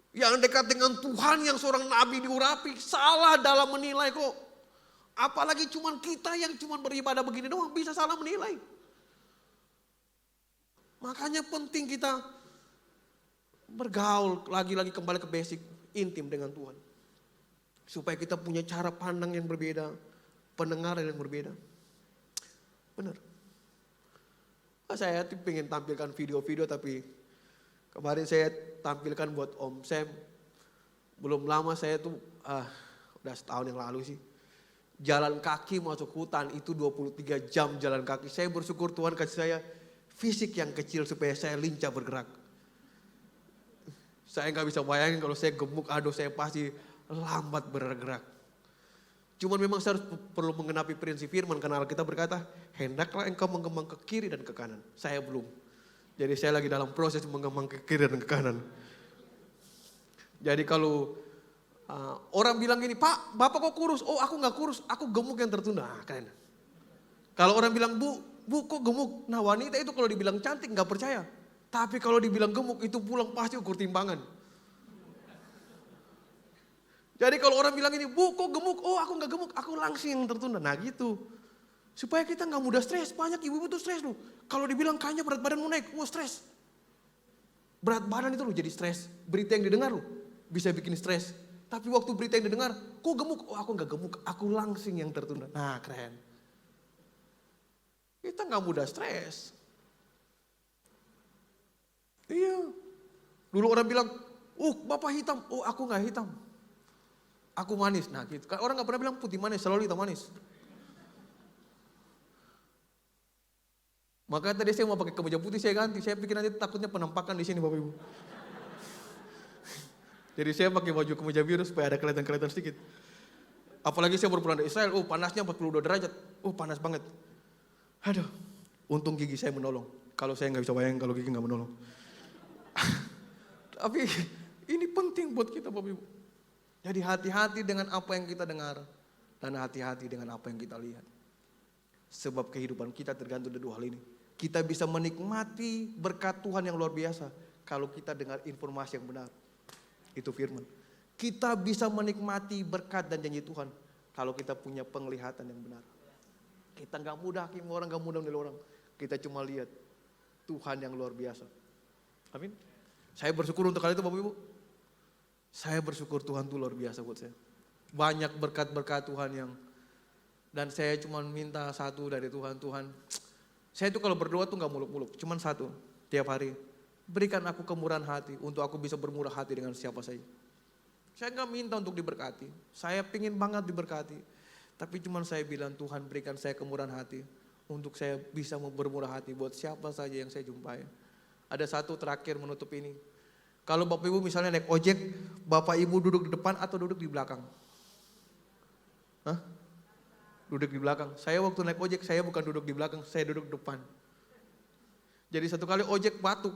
Yang dekat dengan Tuhan yang seorang nabi diurapi, salah dalam menilai kok. Apalagi cuman kita yang cuman beribadah begini doang bisa salah menilai. Makanya penting kita bergaul, lagi-lagi kembali ke basic, intim dengan Tuhan. Supaya kita punya cara pandang yang berbeda, pendengaran yang berbeda. Benar. Saya pengen tampilkan video-video tapi kemarin saya tampilkan buat Om Sam. Belum lama saya tuh, udah setahun yang lalu sih. Jalan kaki masuk hutan itu 23 jam jalan kaki. Saya bersyukur Tuhan kasih saya fisik yang kecil supaya saya lincah bergerak. Saya gak bisa bayangin kalau saya gemuk, aduh saya pasti lambat bergerak. Cuman memang saya harus perlu mengenapi prinsip firman karena Alkitab berkata, hendaklah engkau menggembang ke kiri dan ke kanan. Saya belum. Jadi saya lagi dalam proses menggembang ke kiri dan ke kanan. Jadi kalau orang bilang gini, Pak, Bapak kok kurus? Oh aku gak kurus, aku gemuk yang tertunda. Keren. Kalau orang bilang, Bu kok gemuk? Nah wanita itu kalau dibilang cantik gak percaya. Tapi kalau dibilang gemuk itu pulang pasti ukur timbangan. Jadi kalau orang bilang ini, Bu kok gemuk? Oh aku gak gemuk, aku langsing yang tertunda. Nah gitu. Supaya kita gak mudah stres. Banyak ibu-ibu tuh stres loh. Kalau dibilang kayaknya berat badan mau naik, wah stres. Berat badan itu loh jadi stres. Berita yang didengar loh bisa bikin stres. Tapi waktu berita yang didengar, kok gemuk? Oh aku gak gemuk, aku langsing yang tertunda. Nah keren. Kita gak mudah stres. Iya. Dulu orang bilang, Bapak hitam. Oh aku gak hitam. Aku manis. Nah gitu. Orang gak pernah bilang putih manis, selalu hitam manis. Makanya tadi saya mau pakai kemeja putih, saya ganti. Saya pikir nanti takutnya penampakan di sini Bapak Ibu. Jadi saya pakai baju kemeja biru supaya ada kelihatan sedikit. Apalagi saya baru pulang dari Israel, panasnya 42 derajat. Panas banget. Aduh, untung gigi saya menolong. Kalau saya gak bisa bayangin kalau gigi gak menolong. Tapi ini penting buat kita Bapak Ibu. Jadi hati-hati dengan apa yang kita dengar dan hati-hati dengan apa yang kita lihat. Sebab kehidupan kita tergantung dari dua hal ini. Kita bisa menikmati berkat Tuhan yang luar biasa kalau kita dengar informasi yang benar. Itu firman. Kita bisa menikmati berkat dan janji Tuhan kalau kita punya penglihatan yang benar. Kita gak mudah hakim orang, gak mudah menilai orang. Kita cuma lihat Tuhan yang luar biasa. Amin. Saya bersyukur untuk hal itu Bapak Ibu. Saya bersyukur Tuhan itu luar biasa buat saya. Banyak berkat-berkat Tuhan yang, dan saya cuma minta satu dari Tuhan. Tuhan, saya itu kalau berdoa tuh gak muluk-muluk, cuma satu tiap hari. Berikan aku kemurahan hati untuk aku bisa bermurah hati dengan siapa saja. Saya gak minta untuk diberkati, saya pingin banget diberkati. Tapi cuma saya bilang Tuhan berikan saya kemurahan hati untuk saya bisa bermurah hati buat siapa saja yang saya jumpai. Ada satu terakhir menutup ini. Kalau Bapak Ibu misalnya naik ojek, Bapak Ibu duduk di depan atau duduk di belakang? Hah? Duduk di belakang. Saya waktu naik ojek, saya bukan duduk di belakang, saya duduk di depan. Jadi satu kali ojek batuk.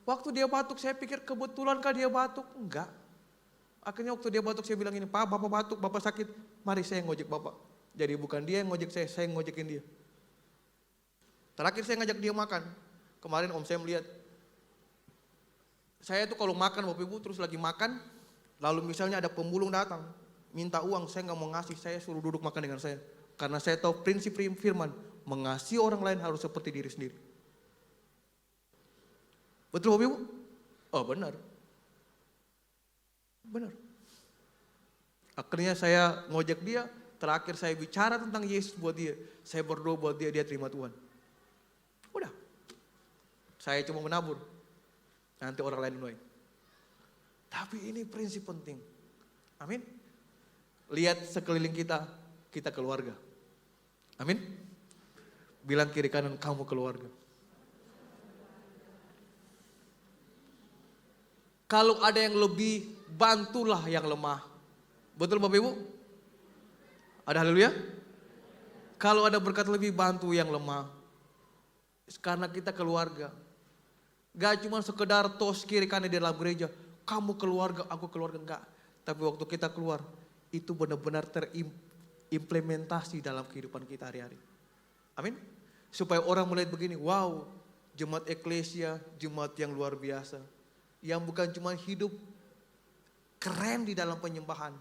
Waktu dia batuk, saya pikir kebetulankah dia batuk? Enggak. Akhirnya waktu dia batuk, saya bilang ini, Pak, Bapak batuk, Bapak sakit. Mari saya ngojek Bapak. Jadi bukan dia yang ngojek saya yang ngojekin dia. Terakhir saya ngajak dia makan. Kemarin om saya melihat. Saya tuh kalau makan Bapak Ibu terus lagi makan, lalu misalnya ada pemulung datang, minta uang, saya gak mau ngasih, saya suruh duduk makan dengan saya. Karena saya tahu prinsip firman, mengasihi orang lain harus seperti diri sendiri. Betul Bapak Ibu? Oh benar. Benar. Akhirnya saya ngojek dia, terakhir saya bicara tentang Yesus buat dia. Saya berdoa buat dia, dia terima Tuhan. Udah. Saya cuma menabur. Nanti orang lain menuai. Tapi ini prinsip penting. Amin. Lihat sekeliling kita, kita keluarga. Amin. Bilang kiri kanan, kamu keluarga. Kalau ada yang lebih, bantulah yang lemah. Betul Bapak Ibu? Ada haleluya? Kalau ada berkat lebih, bantu yang lemah. Karena kita keluarga. Gak cuma sekedar tos kiri kanan di dalam gereja. Kamu keluarga, aku keluarga, enggak. Tapi waktu kita keluar, itu benar-benar terimplementasi dalam kehidupan kita hari-hari. Amin. Supaya orang melihat begini, wow, jemaat eklesia, jemaat yang luar biasa. Yang bukan cuma hidup keren di dalam penyembahan,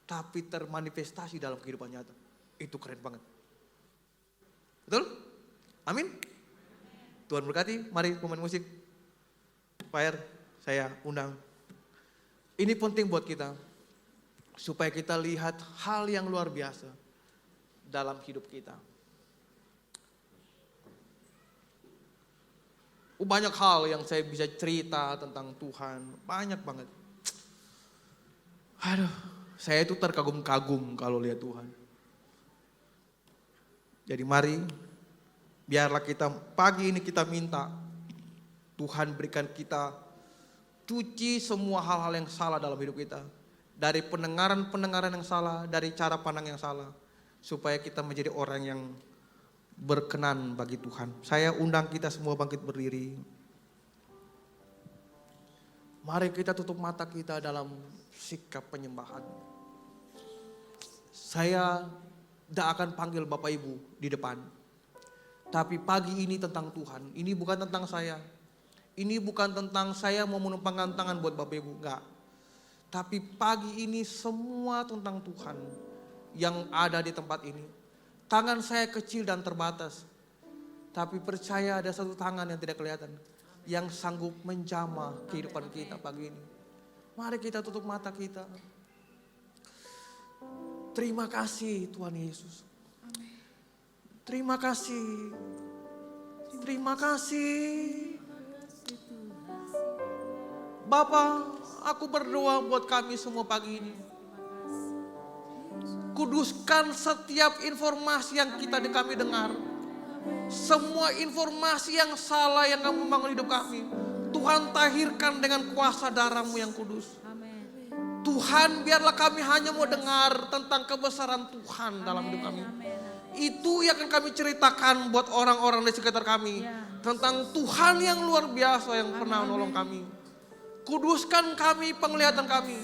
tapi termanifestasi dalam kehidupan nyata. Itu keren banget. Betul? Amin. Tuhan berkati, mari pemain musik. Pak saya undang. Ini penting buat kita. Supaya kita lihat hal yang luar biasa dalam hidup kita. Banyak hal yang saya bisa cerita tentang Tuhan. Banyak banget. Aduh, saya itu terkagum-kagum kalau lihat Tuhan. Jadi mari, biarlah kita pagi ini kita minta Tuhan berikan kita cuci semua hal-hal yang salah dalam hidup kita. Dari pendengaran-pendengaran yang salah, dari cara pandang yang salah. Supaya kita menjadi orang yang berkenan bagi Tuhan. Saya undang kita semua bangkit berdiri. Mari kita tutup mata kita dalam sikap penyembahan. Saya tidak akan panggil Bapak Ibu di depan. Tapi pagi ini tentang Tuhan. Ini bukan tentang saya. Ini bukan tentang saya mau menumpangkan tangan buat Bapak Ibu, enggak. Tapi pagi ini semua tentang Tuhan yang ada di tempat ini. Tangan saya kecil dan terbatas. Tapi percaya ada satu tangan yang tidak kelihatan. Yang sanggup menjamah kehidupan kita pagi ini. Mari kita tutup mata kita. Terima kasih Tuhan Yesus. Terima kasih. Terima kasih. Bapa, aku berdoa buat kami semua pagi ini. Kuduskan setiap informasi yang kami dengar. Semua informasi yang salah yang kamu bangun hidup kami. Tuhan tahirkan dengan kuasa darah-Mu yang kudus. Tuhan, biarlah kami hanya mau dengar tentang kebesaran Tuhan dalam hidup kami. Itu yang akan kami ceritakan buat orang-orang di sekitar kami. Tentang Tuhan yang luar biasa yang pernah menolong kami. Kuduskan kami, penglihatan kami.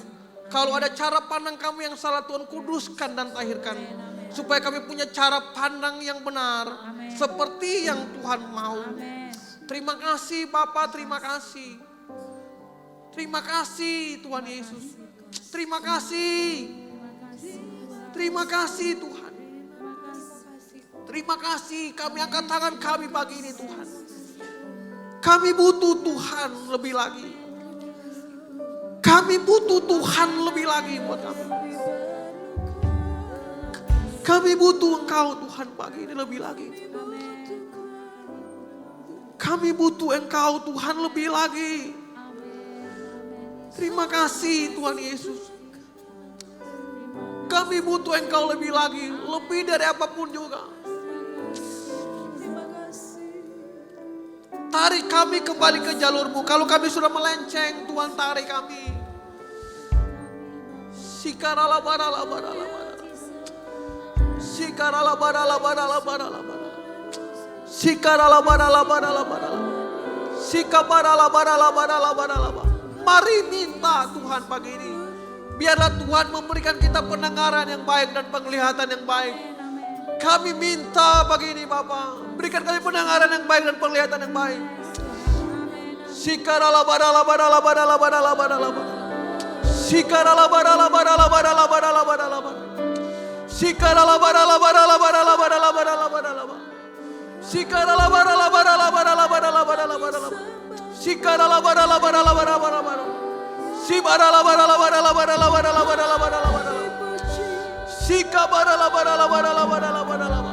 Kalau ada cara pandang kami yang salah, Tuhan kuduskan dan tahirkan. Supaya kami punya cara pandang yang benar. Seperti yang Tuhan mau. Terima kasih Bapa, terima kasih. Terima kasih Tuhan Yesus. Terima kasih. Terima kasih Tuhan. Terima kasih, kami angkat tangan kami pagi ini Tuhan. Kami butuh Tuhan lebih lagi. Kami butuh Tuhan lebih lagi buat kami. Kami butuh Engkau Tuhan pagi ini lebih lagi. Kami butuh Engkau Tuhan lebih lagi. Terima kasih Tuhan Yesus. Kami butuh Engkau lebih lagi, lebih dari apapun juga. Tarik kami kembali ke jalur-Mu. Kalau kami sudah melenceng, Tuhan tarik kami. Sikaralabaralabaralabarala. Sikaralabaralabaralabarala. Sikaralabaralabaralabarala. Sikabaralabaralabaralabarala. Mari minta Tuhan pagi ini. Biarlah Tuhan memberikan kita pendengaran yang baik dan penglihatan yang baik. Kami minta pagi ini Bapa, berikan kami pendengaran yang baik dan penglihatan yang baik. Sikaralabaralabaralabaralabaralabarala. Sikaralabaralabaralabaralabaralabarala. Sikaralabaralabaralabaralabaralabarala. Sikaralabaralabaralabaralabaralabarala. Sikaralabaralabaralabaralabarala. Sibaralabaralabaralabaralabaralabarala. Sikabaralabaralabaralabaralabarala.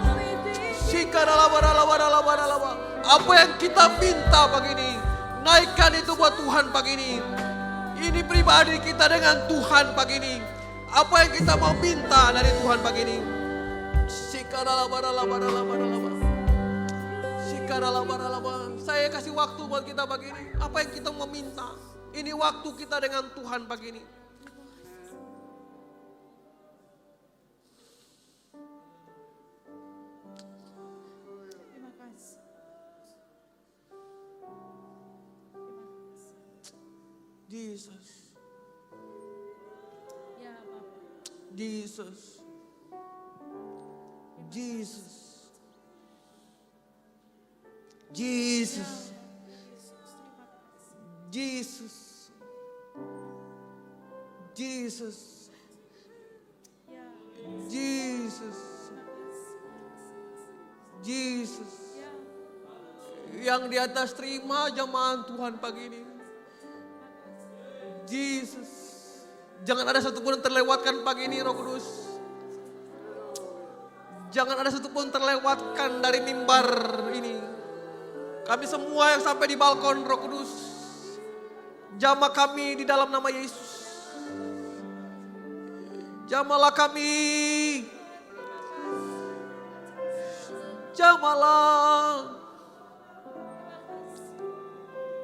Sikaralabaralabaralabarala. Apa yang kita minta pagi ini, naikkan itu buat Tuhan pagi ini. Ini pribadi kita dengan Tuhan pagi ini. Apa yang kita mau minta dari Tuhan pagi ini. Sikaralabaralabaralabarala. Sikaralabaralabarala. Saya kasih waktu buat kita pagi ini. Apa yang kita mau minta. Ini waktu kita dengan Tuhan pagi ini. Jesus. Jesus. Jesus. Jesus. Jesus. Jesus. Jesus. Jesus. Yang di atas terima jamahan Tuhan pagi ini. Jesus. Jangan ada satupun yang terlewatkan pagi ini Roh Kudus. Jangan ada satupun terlewatkan dari mimbar ini. Kami semua yang sampai di balkon Roh Kudus. Jamah kami di dalam nama Yesus. Jamalah kami. Jamalah.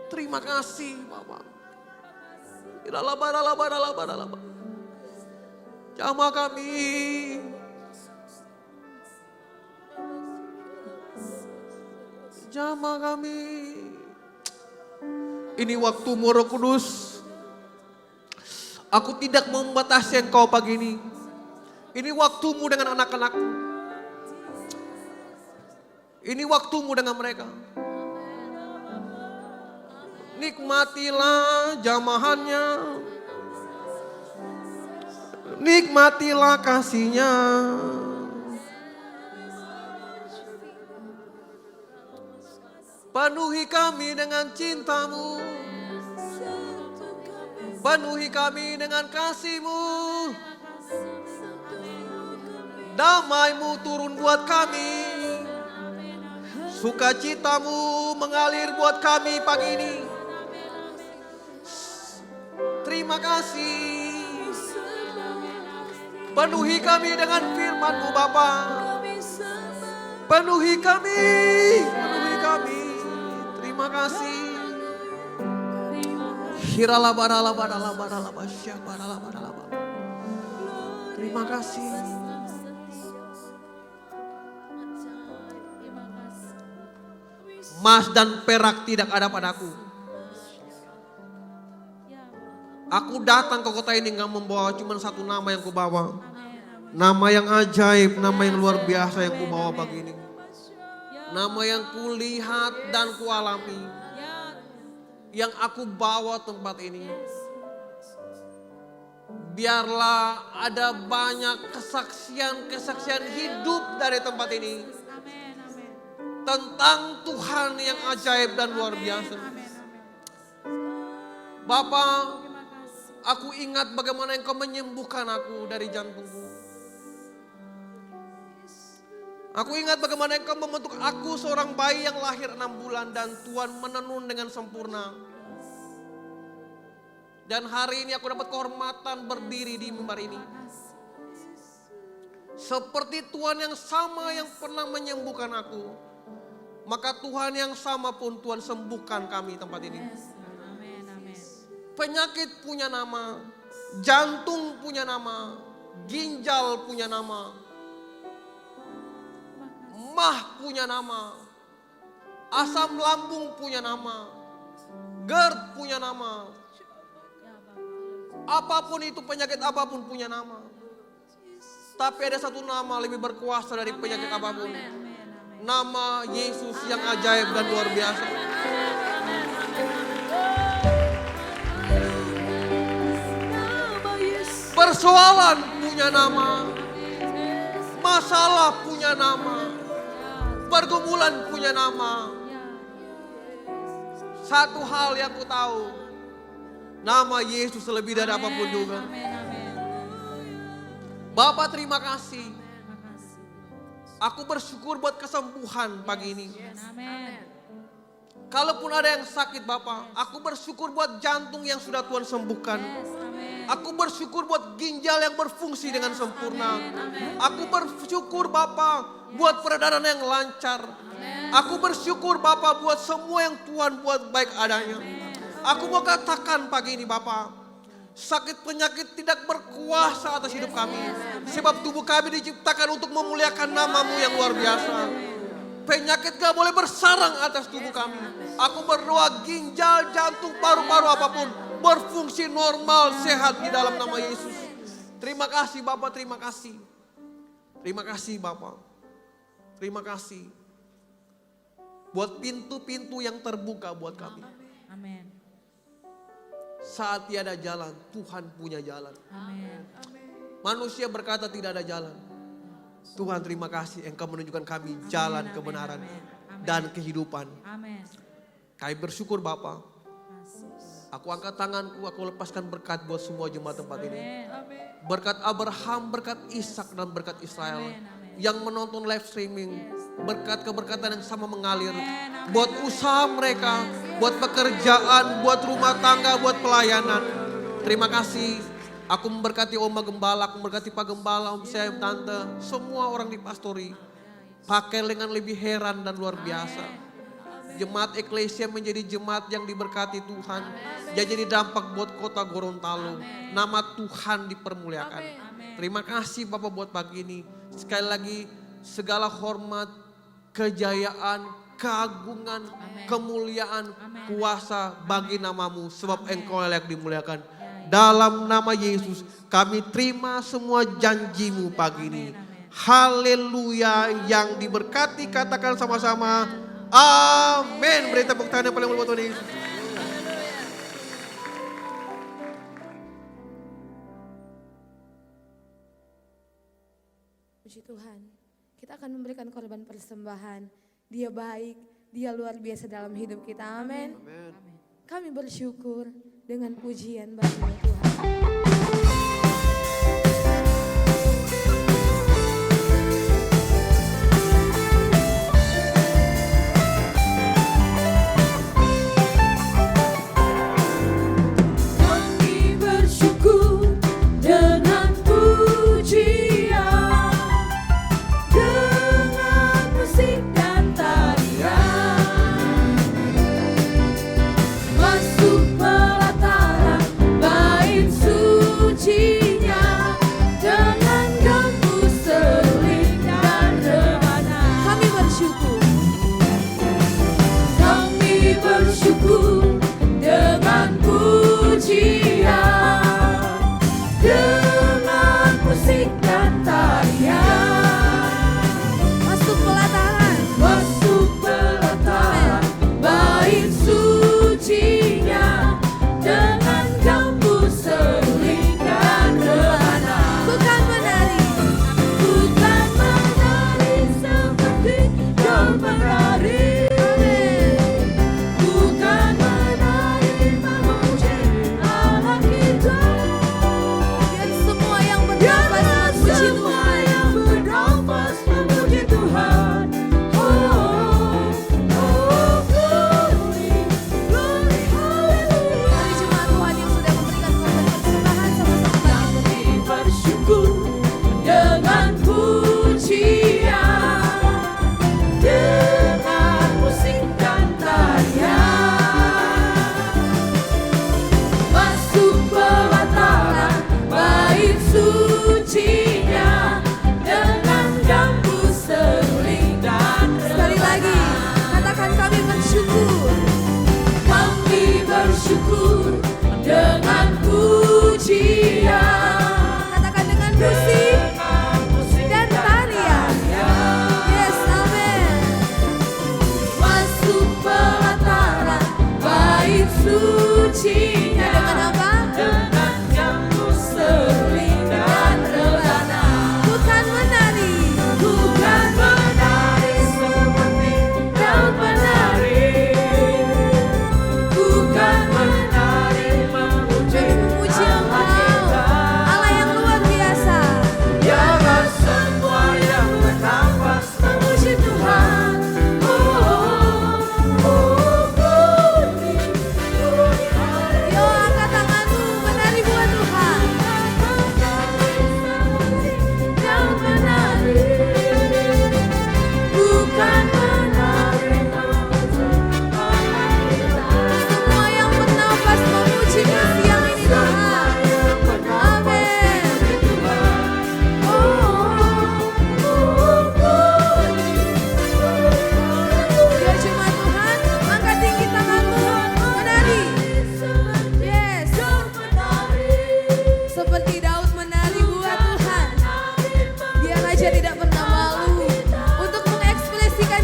Terima kasih Bapak. Jamah kami. Jamah kami. Ini waktu-Mu Roh Kudus. Aku tidak membatasi Engkau pagi ini. Ini waktu-Mu dengan anak-anak-Mu. Ini waktu-Mu dengan mereka. Nikmatilah jamahannya. Nikmatilah kasih-Nya. Penuhi kami dengan cinta-Mu. Penuhi kami dengan kasih-Mu. Damai-Mu turun buat kami. Sukacita-Mu mengalir buat kami pagi ini. Terima kasih. Penuhi kami dengan firman-Mu Bapa. Penuhi kami. Penuhi kami. Terima kasih. Terima kasih. Emas dan perak tidak ada padaku. Aku datang ke kota ini gak membawa cuma satu nama yang kubawa. Nama yang ajaib, nama yang luar biasa yang kubawa pagi ini. Nama yang kulihat dan kualami. Yang aku bawa tempat ini. Biarlah ada banyak kesaksian hidup dari tempat ini. Tentang Tuhan yang ajaib dan luar biasa. Bapa, aku ingat bagaimana Engkau menyembuhkan aku dari jantungku. Aku ingat bagaimana Engkau membentuk aku seorang bayi yang lahir 6 bulan dan Tuhan menenun dengan sempurna. Dan hari ini aku dapat kehormatan berdiri di mimbar ini. Seperti Tuhan yang sama yang pernah menyembuhkan aku. Maka Tuhan yang sama pun Tuhan sembuhkan kami tempat ini. Penyakit punya nama, jantung punya nama, ginjal punya nama, mah punya nama, asam lambung punya nama, GERD punya nama. Apapun itu penyakit apapun punya nama. Tapi ada satu nama lebih berkuasa dari penyakit apapun. Nama Yesus yang ajaib dan luar biasa. Persoalan punya nama, masalah punya nama, pergumulan punya nama. Satu hal yang ku tahu, nama Yesus lebih dari apapun juga. Bapak terima kasih. Aku bersyukur buat kesembuhan pagi ini. Kalaupun ada yang sakit Bapak, aku bersyukur buat jantung yang sudah Tuhan sembuhkan. Aku bersyukur buat ginjal yang berfungsi dengan sempurna. Aku bersyukur Bapak buat peredaran yang lancar. Aku bersyukur Bapak buat semua yang Tuhan buat baik adanya. Aku mau katakan pagi ini Bapak, sakit penyakit tidak berkuasa atas hidup kami. Sebab tubuh kami diciptakan untuk memuliakan nama-Mu yang luar biasa. Penyakit gak boleh bersarang atas tubuh kami. Aku berdoa ginjal, jantung, paru-paru apapun berfungsi normal, sehat di dalam nama Yesus. Terima kasih Bapak, terima kasih. Terima kasih Bapak. Terima kasih. Buat pintu-pintu yang terbuka buat kami. Amin. Saat tiada jalan, Tuhan punya jalan. Amin. Manusia berkata tidak ada jalan. Tuhan terima kasih Engkau menunjukkan kami jalan kebenaran dan kehidupan. Amin. Kami bersyukur Bapak. Aku angkat tanganku, aku lepaskan berkat buat semua jemaat tempat ini. Berkat Abraham, berkat Ishak dan berkat Israel. Yang menonton live streaming. Berkat keberkatan yang sama mengalir. Buat usaha mereka, buat pekerjaan, buat rumah tangga, buat pelayanan. Terima kasih. Aku memberkati Oma Gembala, aku memberkati Pak Gembala, Om Syed, Tante. Semua orang di pastori. Pakai dengan lebih heran dan luar biasa. Jemaat Eklesia menjadi jemaat yang diberkati Tuhan. Dia jadi dampak buat kota Gorontalo. Nama Tuhan dipermuliakan. Terima kasih Bapak buat pagi ini. Sekali lagi segala hormat, kejayaan, keagungan, kemuliaan, kuasa bagi nama-Mu. Sebab Engkau layak dimuliakan. Dalam nama Yesus kami terima semua janji-Mu pagi ini. Haleluya, yang diberkati katakan sama-sama. Amin. Beri tepuk tangan yang paling mulia buat Tuhan Yesus. Puji Tuhan, kita akan memberikan korban persembahan. Dia baik, Dia luar biasa dalam hidup kita. Amin. Kami bersyukur dengan pujian bagi Tuhan. Masuk pelataran bait suci.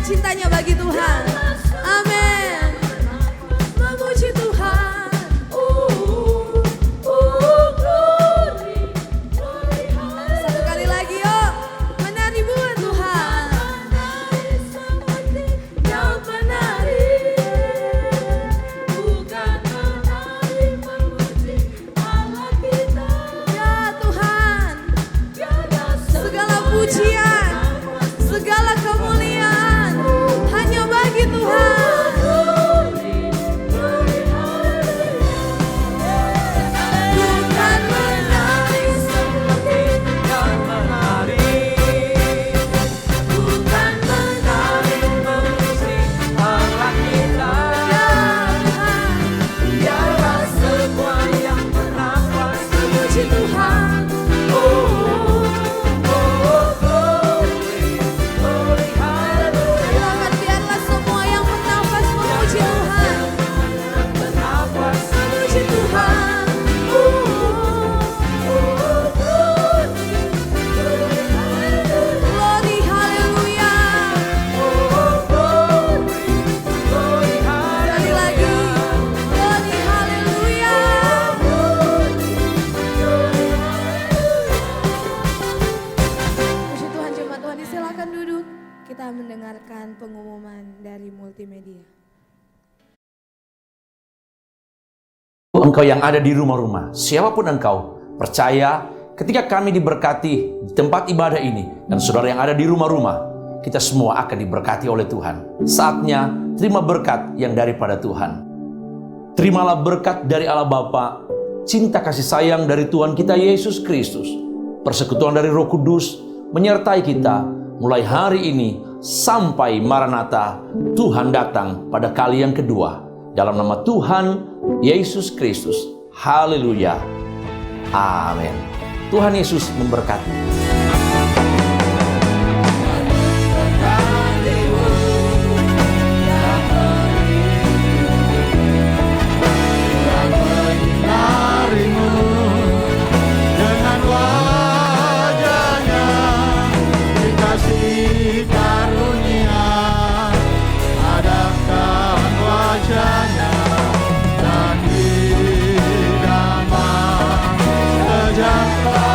cintanya bagi Tuhan. Amin. Memuji Tuhan. Satu kali lagi yuk. Menari buat Tuhan. Yang menari. Bukan menari memuji Allah kita. Ya Tuhan. Segala pujian, segala kemuliaan hanya bagi Tuhan. Bukan menari seperti yang menari, bukan menari memuji Allah kita. Ya Tuhan, biarlah semua yang bernafas memuji Tuhan. Silakan biarlah semua yang bernafas memuji Tuhan. Memuji Tuhan. Glory, haleluya. Sekali lagi. Glory, haleluya. Puji Tuhan, jemaat Tuhan, silakan duduk. Kita mendengarkan pengumuman dari multimedia. Engkau yang ada di rumah-rumah, siapapun engkau, percaya ketika kami diberkati di tempat ibadah ini, dan saudara yang ada di rumah-rumah, kita semua akan diberkati oleh Tuhan. Saatnya terima berkat yang daripada Tuhan. Terimalah berkat dari Allah Bapa, cinta kasih sayang dari Tuhan kita Yesus Kristus, persekutuan dari Roh Kudus menyertai kita mulai hari ini sampai Maranatha, Tuhan datang pada kali yang kedua. Dalam nama Tuhan Yesus Kristus. Haleluya. Amin. Tuhan Yesus memberkati. Dengan wajahnya dikasih karunia, hadapkan wajahnya dan hidupkan sejahtera.